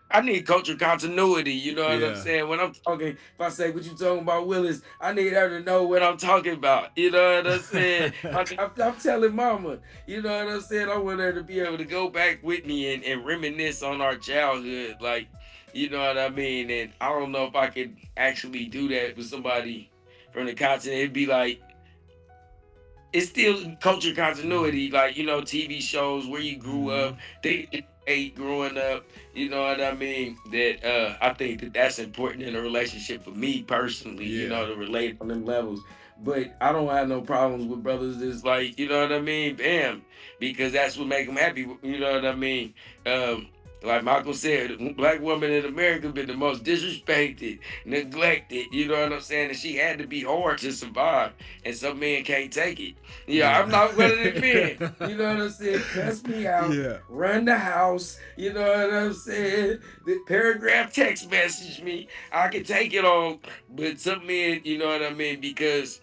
I need cultural continuity. You know what I'm yeah, saying? When I'm talking, if I say what you talking about, Willis, I need her to know what I'm talking about. You know what I'm saying? I'm telling Mama. You know what I'm saying? I want her to be able to go back with me and reminisce on our childhood. Like, you know what I mean? And I don't know if I could actually do that with somebody from the continent. It'd be like it's still culture continuity, like TV shows where you grew hmm up, they ate growing up. You know what I mean? That I think that that's important in a relationship for me personally. yeah, To relate on them levels. But I don't have no problems with brothers that's like, you know what I mean? Bam, because that's what make them happy. You know what I mean? Um, like Michael said, black woman in America been the most disrespected, neglected. You know what I'm saying? And she had to be hard to survive, and some men can't take it. Yeah, I'm yeah, not one of them men. You know what I'm saying? Cuss me out, yeah. run the house. You know what I'm saying? The paragraph text message me. I can take it all, but some men, you know what I mean? Because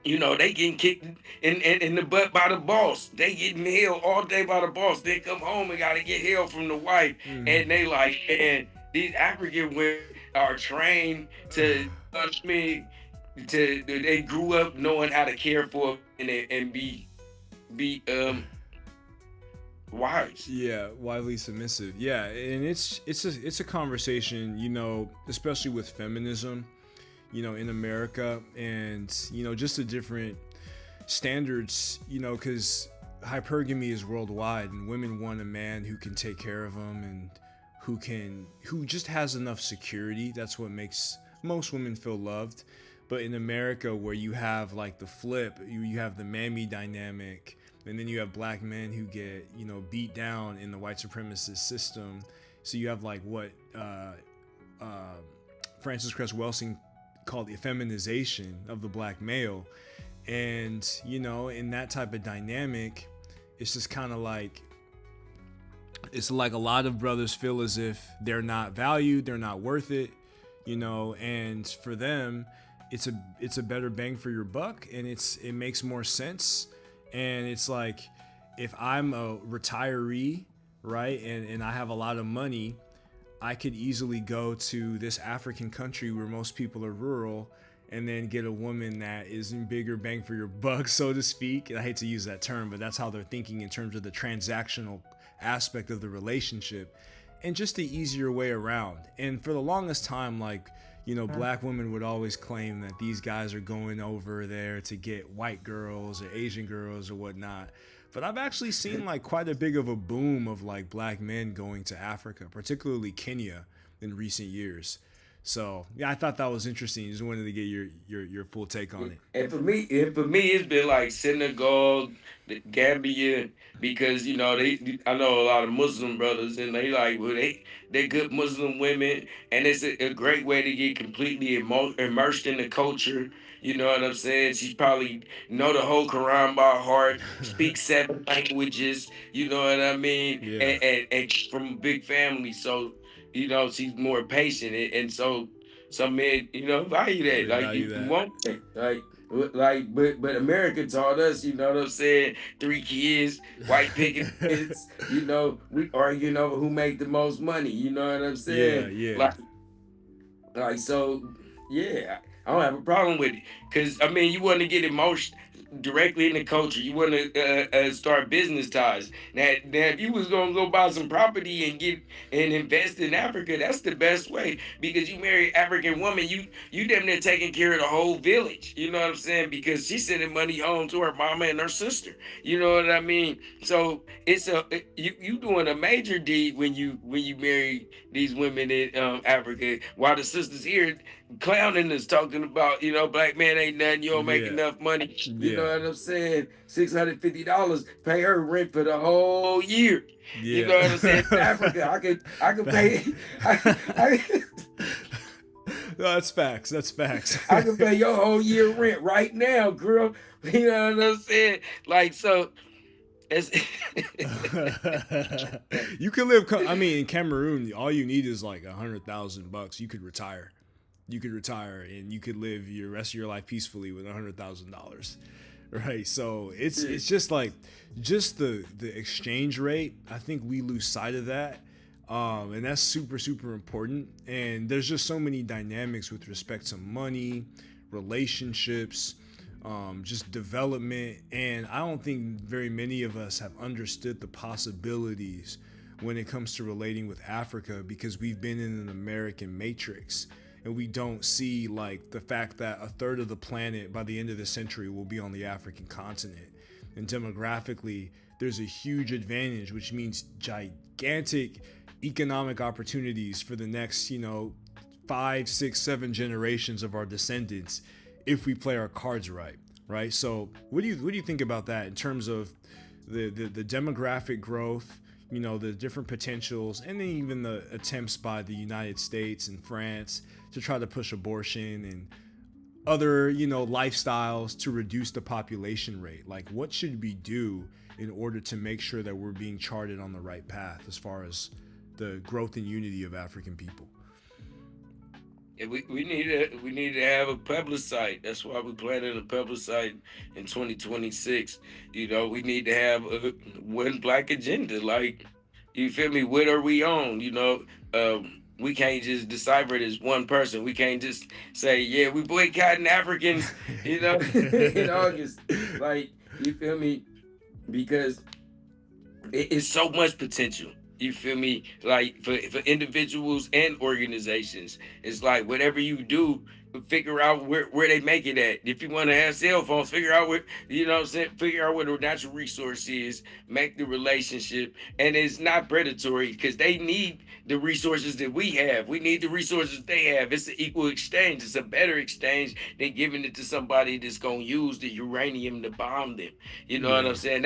they getting kicked in the butt by the boss. They getting hell all day by the boss. They come home and gotta get hell from the wife. And Mhm. they like, man, these African women are trained to touch me. They grew up knowing how to care for and be wise. Yeah, widely submissive. Yeah, and it's a conversation, especially with feminism, in America, and just the different standards, because hypergamy is worldwide, and women want a man who can take care of them and who just has enough security. That's what makes most women feel loved. But in America, where you have like the flip, you have the mammy dynamic, and then you have black men who get beat down in the white supremacist system. So you have like what uh, Francis Cress Welsing called the feminization of the black male. And in that type of dynamic, it's just kind of like it's like a lot of brothers feel as if they're not valued, they're not worth it, and for them it's a better bang for your buck, and it makes more sense. And it's like, if I'm a retiree, right, and I have a lot of money, I could easily go to this African country where most people are rural and then get a woman that is in bigger bang for your buck, so to speak. And I hate to use that term, but that's how they're thinking in terms of the transactional aspect of the relationship, and just the easier way around. And for the longest time, like, black women would always claim that these guys are going over there to get white girls or Asian girls or whatnot. But I've actually seen like quite a big of a boom of like black men going to Africa, particularly Kenya, in recent years. So yeah, I thought that was interesting. Just wanted to get your full take on it. And for me, it's been like Senegal, the Gambia, because I know a lot of Muslim brothers, and they like, well, they good Muslim women, and it's a great way to get completely immersed in the culture. You know what I'm saying? She's probably know the whole Quran by heart, speaks 7 languages. You know what I mean? Yeah. And from a big family, so she's more patient, and so some men, value that. They Like value you that. want that. But America taught us, you know what I'm saying? 3 kids, white pickets, we arguing over who make the most money. You know what I'm Yeah, saying? yeah, So, yeah, I don't have a problem with it. Cause I mean, you want to get emotion directly in the culture. You want to start business ties. Now, if you was gonna go buy some property and get and invest in Africa, that's the best way. Because you marry an African woman, you damn near taking care of the whole village. You know what I'm saying? Because she's sending money home to her mama and her sister. You know what I mean? So you doing a major deed when you marry these women in Africa, while the sisters here clowning us, talking about, black man ain't nothing, you don't make yeah, enough money. You know yeah, what I'm saying? $650 pay her rent for the whole year. You know what I'm saying? yeah. Africa, I could pay I, No, that's facts. That's facts. I can pay your whole year rent right now, girl. You know what I'm saying? Like, so it's You can live. I mean, in Cameroon, all you need is like $100,000. You could retire. You could retire, and you could live your rest of your life peacefully with $100,000. Right. So it's just like the exchange rate. I think we lose sight of that. And that's super, super important. And there's just so many dynamics with respect to money, relationships, just development. And I don't think very many of us have understood the possibilities when it comes to relating with Africa, because we've been in an American matrix, and we don't see like the fact that a third of the planet by the end of the century will be on the African continent. And demographically, there's a huge advantage, which means gigantic economic opportunities for the next, 5, 6, 7 generations of our descendants if we play our cards right. Right. So what do you think about that in terms of the demographic growth, the different potentials, and then even the attempts by the United States and France to try to push abortion and other, lifestyles to reduce the population rate? Like, what should we do in order to make sure that we're being charted on the right path as far as the growth and unity of African people? Yeah, we need to have a plebiscite. That's why we planning a plebiscite in 2026. We need to have one black agenda. Like, you feel me? What are we on? We can't just decipher it as one person. We can't just say, yeah, we boycotting Africans, in August. Like, you feel me? Because it's so much potential. You feel me? Like, for individuals and organizations, it's like whatever you do, figure out where they make it at. If you want to have cell phones, figure out where, what I'm saying, figure out where the natural resource is, make the relationship, and it's not predatory because they need the resources that we have. We need the resources they have. It's an equal exchange. It's a better exchange than giving it to somebody that's gonna use the uranium to bomb them. You know what Yeah. I'm saying?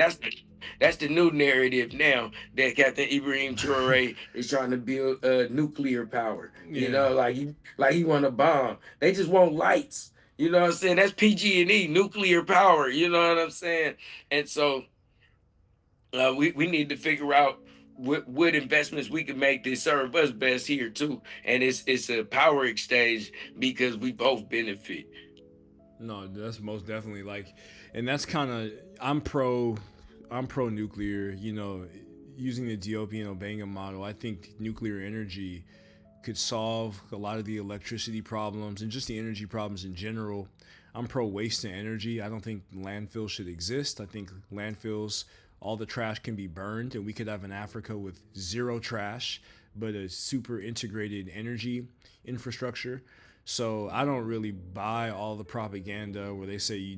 That's the new narrative now that Captain Ibrahim Traore is trying to build nuclear power. Yeah. Like he want a bomb. They just want lights. You know what I'm saying? That's PG&E, nuclear power. You know what I'm saying? And so we need to figure out what investments we can make that serve us best here too. And it's a power exchange because we both benefit. No, that's most definitely like, and that's kind of, I'm pro nuclear. Using the Diopian Obenga model, I think nuclear energy could solve a lot of the electricity problems and just the energy problems in general. I'm pro waste to energy. I don't think landfills should exist. I think landfills, all the trash can be burned, and we could have an Africa with zero trash, but a super integrated energy infrastructure. So I don't really buy all the propaganda where they say,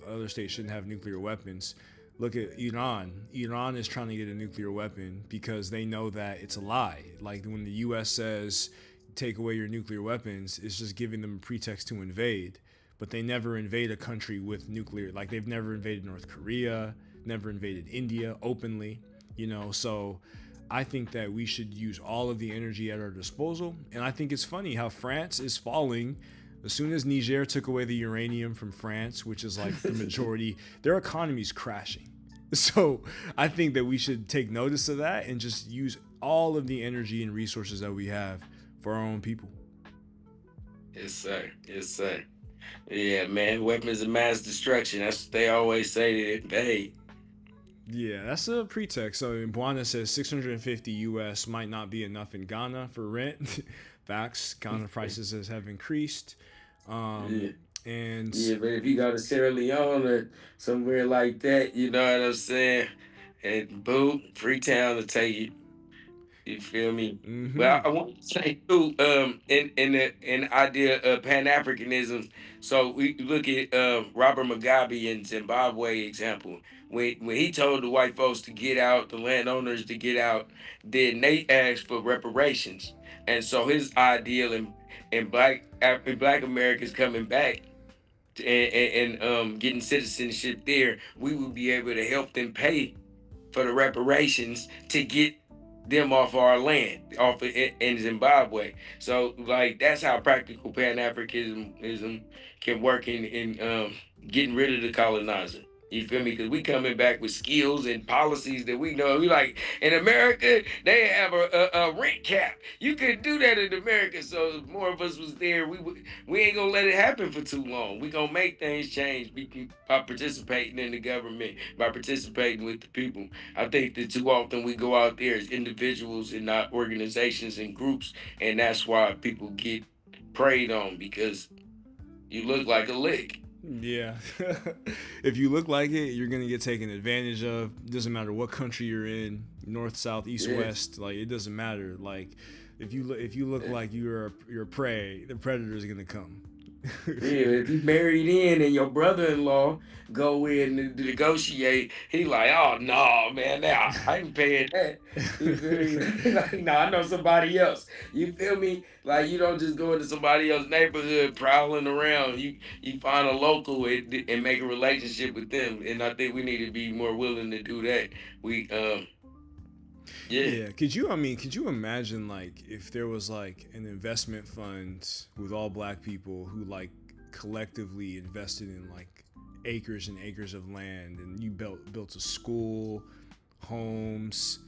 other states shouldn't have nuclear weapons. Look at Iran. Iran is trying to get a nuclear weapon because they know that it's a lie. Like, when the U.S. says, take away your nuclear weapons, it's just giving them a pretext to invade. But they never invade a country with nuclear. Like, they've never invaded North Korea, never invaded India openly, So I think that we should use all of the energy at our disposal. And I think it's funny how France is falling. As soon as Niger took away the uranium from France, which is like the majority, their economy's crashing. So I think that we should take notice of that and just use all of the energy and resources that we have for our own people. Yes, sir. Yes, sir. Yeah, man. Weapons of mass destruction. That's what they always say. That hey, Yeah, that's a pretext. So Buana says 650 US might not be enough in Ghana for rent. Facts. Ghana prices have increased. yeah, And yeah. But if you go to Sierra Leone or somewhere like that, you know what I'm saying? And boom, Freetown will take you. You feel me? Well, hmm I want to say too, in the idea of Pan Africanism. So we look at Robert Mugabe in Zimbabwe example. When he told the white folks to get out, the landowners to get out, then they asked for reparations. And so his ideal in black Americans coming back and getting citizenship there, we would be able to help them pay for the reparations to get them off our land, off in Zimbabwe. So like that's how practical Pan Africanism can work in getting rid of the colonizer. You feel me? Because we coming back with skills and policies that we know. We like in America, they have a rent cap. You could do that in America. So if more of us was there, we ain't gonna let it happen for too long. We gonna make things change by participating in the government, by participating with the people. I think that too often we go out there as individuals and not organizations and groups, and that's why people get preyed on because you look like a lick. yeah, if you look like it, you're gonna get taken advantage of. Doesn't matter what country you're in, north, south, east, Yeah. west. Like it doesn't matter. Like if you look like you're prey, the predator is gonna come. Yeah, if you married in and your brother-in-law go in to negotiate, he like, oh no, man, now I ain't paying that. You feel me? Like, no, I know somebody else. You feel me? Like you don't just go into somebody else's neighborhood prowling around. You find a local and make a relationship with them. And I think we need to be more willing to do that. We yeah. Yeah, could you? I mean, could you imagine like if there was like an investment fund with all black people who like collectively invested in like acres and acres of land, and you built a school, homes,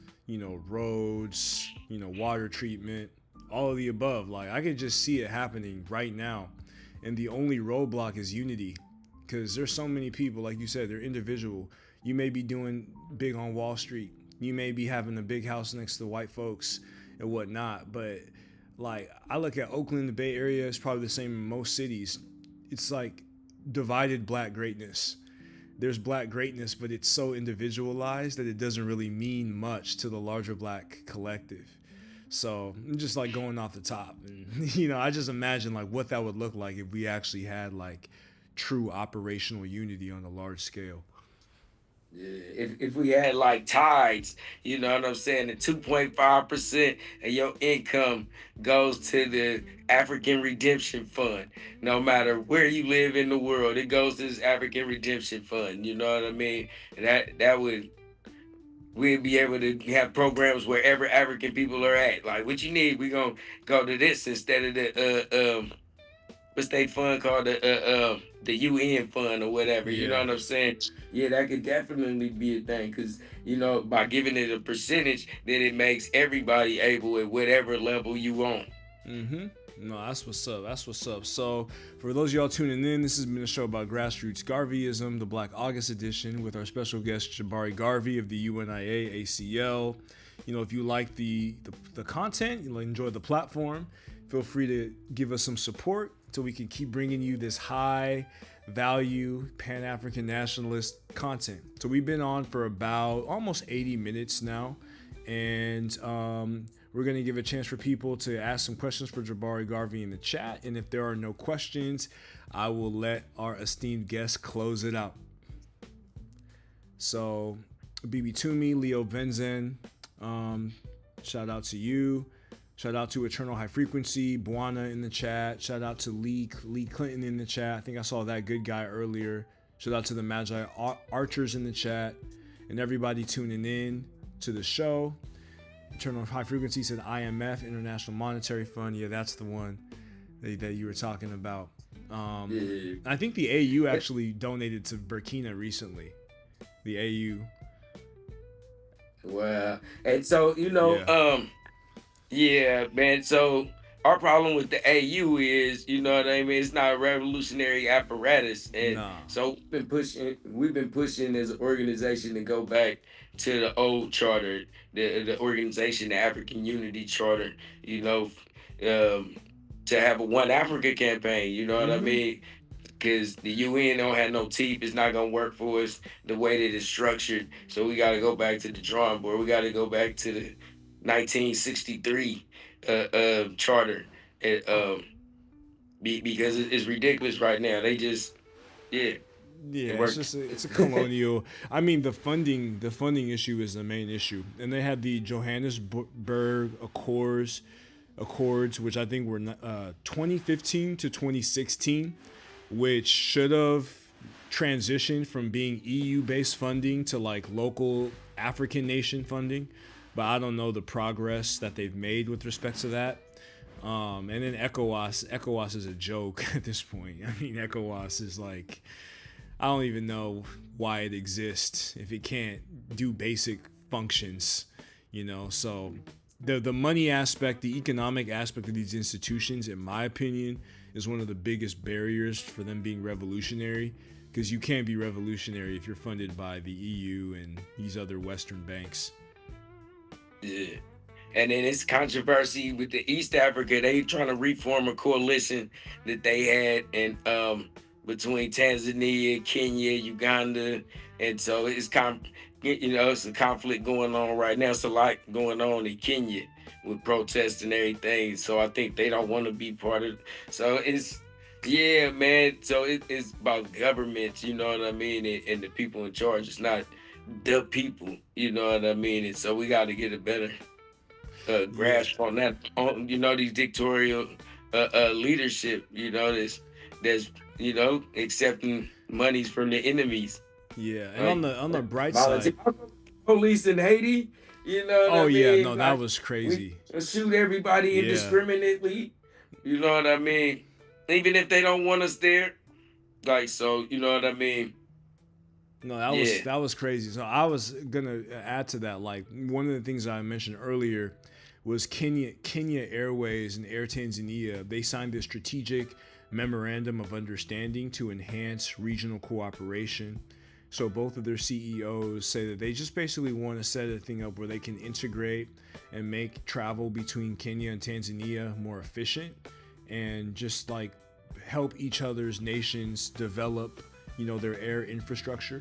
roads, water treatment, all of the above. Like I could just see it happening right now, and the only roadblock is unity, because there's so many people, like you said, they're individual. You may be doing big on Wall Street. You may be having a big house next to white folks and whatnot, but like I look at Oakland, the Bay Area, it's probably the same in most cities. It's like divided black greatness. There's black greatness, but it's so individualized that it doesn't really mean much to the larger black collective. So I'm just like going off the top, and I just imagine like what that would look like if we actually had like true operational unity on a large scale. Yeah, if we had like tides, you know what I'm saying, the 2.5% of your income goes to the African Redemption Fund. No matter where you live in the world, it goes to this African Redemption Fund. You know what I mean? That would we'd be able to have programs wherever African people are at. Like what you need, we gonna go to this instead of the what's they fund called the UN fund or whatever. You know Yeah. what I'm saying? Yeah, that could definitely be a thing because by giving it a percentage, then it makes everybody able at whatever level you on. Mm-hmm. No, that's what's up. That's what's up. So, for those of y'all tuning in, this has been a show about Grassroots Garveyism, the Black August edition, with our special guest Jabari Garvey of the UNIA ACL. If you like the content, you'll enjoy the platform. Feel free to give us some support so we can keep bringing you this high value Pan-African nationalist content. So we've been on for about almost 80 minutes now, and we're going to give a chance for people to ask some questions for Jabari Garvey in the chat. And if there are no questions, I will let our esteemed guest close it out. So, BB Toomey, Leo Benzen, shout out to you. Shout out to Eternal High Frequency, Buana in the chat. Shout out to Lee Clinton in the chat. I think I saw that good guy earlier. Shout out to the Magi Archers in the chat. And everybody tuning in to the show. Eternal High Frequency said IMF, International Monetary Fund. Yeah, that's the one that you were talking about. Yeah. I think the AU actually donated to Burkina recently. The AU. Wow. And so, Yeah. yeah, man. So our problem with the AU is, you know what I mean, it's not a revolutionary apparatus. And Nah. so we've been pushing as an organization to go back to the old charter, the organization, the African Unity Charter, you know, um, to have a One Africa campaign, you know what I Mm-hmm. mean? Because the UN don't have no teeth. It's not gonna work for us the way that it's structured. So we got to go back to the drawing board. We got to go back to the 1963 charter. It, because it's ridiculous right now. They just, yeah, Yeah, it it's worked. just it's a colonial. I mean, the funding issue is the main issue, and they had the Johannesburg Accords, which I think were 2015 to 2016, which should have transitioned from being EU based funding to like local African nation funding, but I don't know the progress that they've made with respect to that. And then ECOWAS is a joke at this point. I mean, ECOWAS is like, I don't even know why it exists if it can't do basic functions, you know. So the money aspect, the economic aspect of these institutions, in my opinion, is one of the biggest barriers for them being revolutionary. Because you can't be revolutionary if you're funded by the EU and these other Western banks. Yeah. And then it's controversy with the East Africa. They trying to reform a coalition that they had in between Tanzania, Kenya, Uganda, and so it's a conflict going on right now. It's a lot going on in Kenya with protests and everything. So I think they don't want to be part of. So it's yeah, man. So it's about government. You know what I mean, and the people in charge. It's not the people. You know what I mean. And so we got to get a better Yeah, grasp on that, on these dictatorial leadership, that's accepting monies from the enemies, yeah. And on like the bright volunteer side, police in Haiti. You know what oh I yeah, mean? no, that Like was we crazy. shoot everybody Yeah, indiscriminately. You know what I mean? Even if they don't want us there, like, so you know what I mean? no, Yeah, that was crazy. So I was gonna add to that. Like one of the things I mentioned earlier was Kenya Airways and Air Tanzania. They signed this strategic memorandum of understanding to enhance regional cooperation. So both of their CEOs say that they just basically want to set a thing up where they can integrate and make travel between Kenya and Tanzania more efficient and just like help each other's nations develop, their air infrastructure.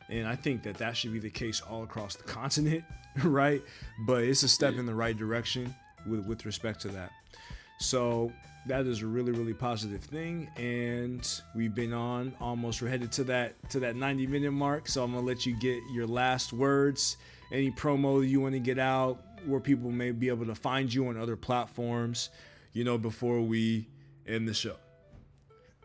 And I think that that should be the case all across the continent, right? But it's a step yeah, in the right direction with respect to that. So that is a really, really positive thing. And we've been on almost, we're headed to that 90-minute mark. So I'm gonna let you get your last words, any promo you want to get out, where people may be able to find you on other platforms, before we end the show.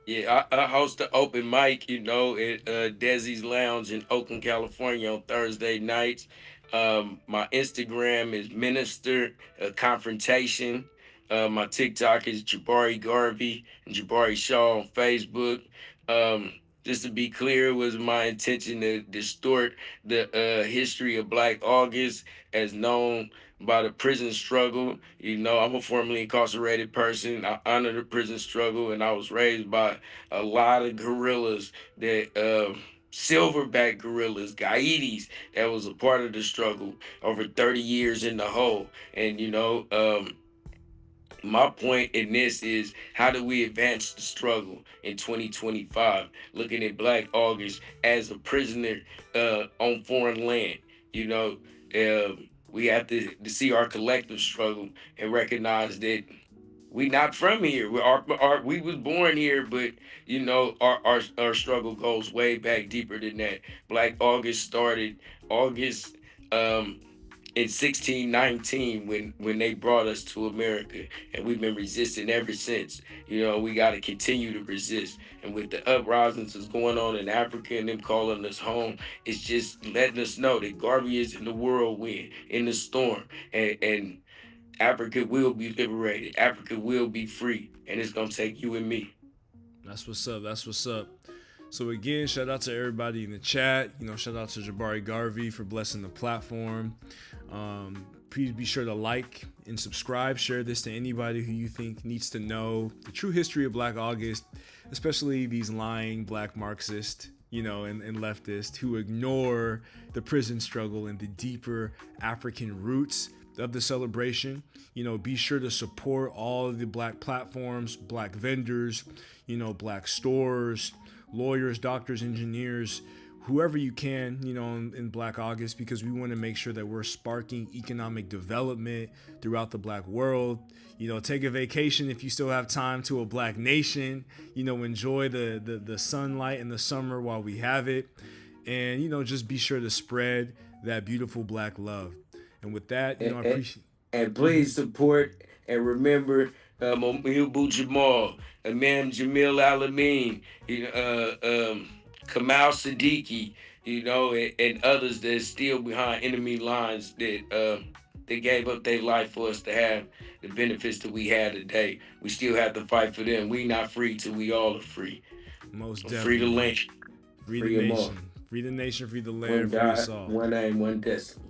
yeah. I host an open mic, at Desi's Lounge in Oakland, California on Thursday nights. My Instagram is Minister Confrontation. My TikTok is Jabari Garvey and Jabari Shaw on Facebook. Just to be clear, it was my intention to distort the history of Black August as known by the prison struggle. I'm a formerly incarcerated person. I honor the prison struggle, and I was raised by a lot of gorillas that. Silverback gorillas, Gaidis, that was a part of the struggle over 30 years in the hole. And my point in this is how do we advance the struggle in 2025, looking at Black August as a prisoner on foreign land. We have to see our collective struggle and recognize that we not from here. We was born here, but our struggle goes way back deeper than that. Black August started August um, in 1619 when they brought us to America, and we've been resisting ever since. We got to continue to resist, and with the uprisings that's going on in Africa and them calling us home, it's just letting us know that Garvey is in the whirlwind, in the storm, and Africa will be liberated. Africa will be free, and it's gonna take you and me. That's what's up. That's what's up. So again, shout out to everybody in the chat. Shout out to Jabari Garvey for blessing the platform. Please be sure to like and subscribe. Share this to anybody who you think needs to know the true history of Black August, especially these lying Black Marxists, and leftists who ignore the prison struggle and the deeper African roots of the celebration. Be sure to support all of the Black platforms, Black vendors, Black stores, lawyers, doctors, engineers, whoever you can, in Black August, because we want to make sure that we're sparking economic development throughout the Black world. Take a vacation if you still have time to a Black nation, enjoy the sunlight in the summer while we have it. And, just be sure to spread that beautiful Black love. And with that, I appreciate. And please support and remember Muhibu Jamal, Imam Jamil Alameen, Kamal Siddiqui, and others that's still behind enemy lines that they gave up their life for us to have the benefits that we have today. We still have to fight for them. We not free till we all are free. Most definitely. Free the land. Free the nation. Free the nation, free the land, free us all. One aim, one destiny.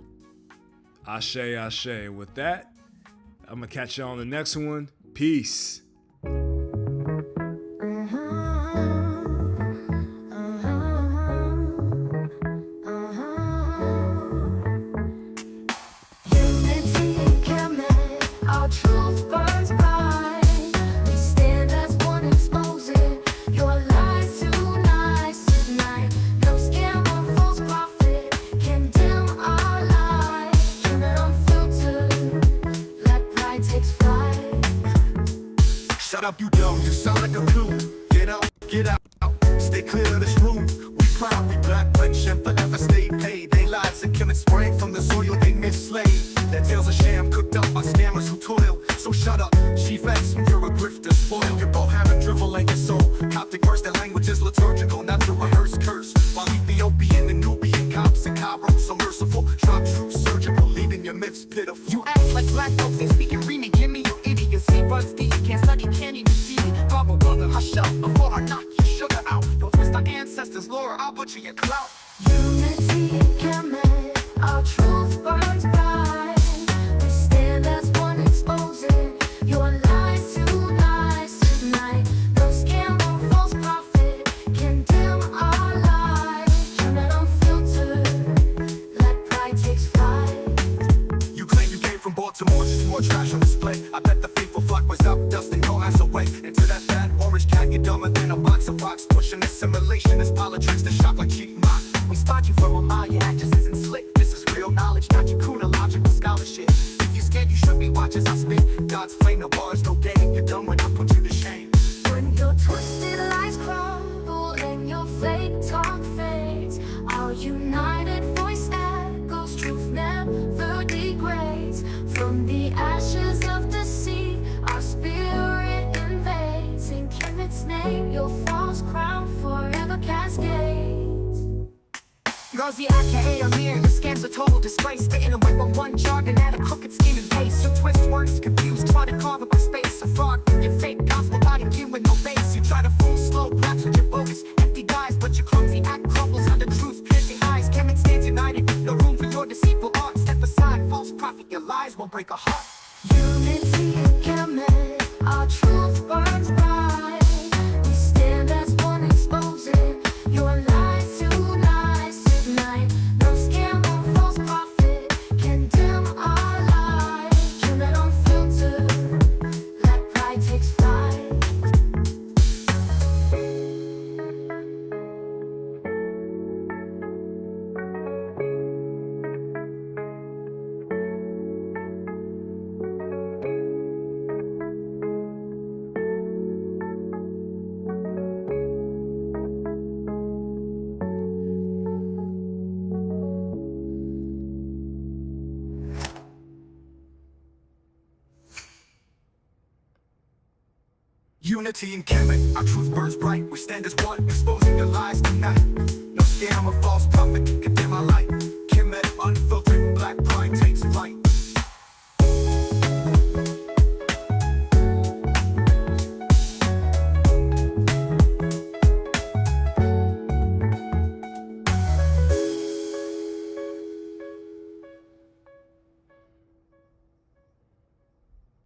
Ashe, ashe. With that, I'm going to catch y'all on the next one. Peace. Shut up, you dumb, you sound like a coon. Get out, stay clear of this room. We proud, we Black, rich, and forever stay paid. They lies and killing spraying from the soil they mislaid. Their tales are sham, cooked up by scammers who toil. So shut up, chief X, you're a grifter, spoiled. Your Bohannon drivel and your soul. Coptic verse, their language is liturgical, not the rehearsed curse. While Ethiopian and Nubian cops and Cairo so merciful. Drop true surgical, leaving your myths pitiful. You act like Black folks ain't speaking Remy, give me your idiocy. Buds deep, can't study, can't even see me. Bubble brother, hush up before I knock your sugar out. Don't twist our ancestors' lore, I'll butcher your clout. Unity can make our truth burns bright. We stand as one, exposing your lies tonight. No scam, no false prophet can dim our light. Internet unfiltered, let pride take flight. You claim you came from Baltimore, just more trash on display. I bet the faithful flock was up, dusting your ass away. Into that fat orange cat, you're dumber than a box of rocks. Pushing assimilation is politics that shock like cheap mock. We spot you from a mile, your act just isn't slick. This is real knowledge, not your kuna logical scholarship. If you scared, you should be watching as I spit. God's flame, no bars, no game. You're done when I put you to shame. When your twisted lies crumble and your fake talk fades, our united voice echoes, truth never degrades. From the ashes of the sea, our spirit invades. In Kemet's name, your false crown forever cascades. Rosie aka Amir, the scam's a total disgrace. Spitting away on one jargon at a crooked scheme and pace. Your twist words confused, try to carve up a space. A fraud, your fake gospel body came with no base. You try to fool slow blacks with your bogus empty guys, but your clumsy act crumbles under truth's piercing eyes. Kemet stands united, no room for your deceitful art. Step aside, false prophet, your lies won't break a heart. Unity can make our truth burns bright. We stand as one, exposing your lies tonight. No scam or false prophet can dim our light. Internet unfiltered, let pride take flight. Unity in Kemet, our truth burns bright. We stand as one, exposing your lies tonight. No scam or false prophet, condemn our light.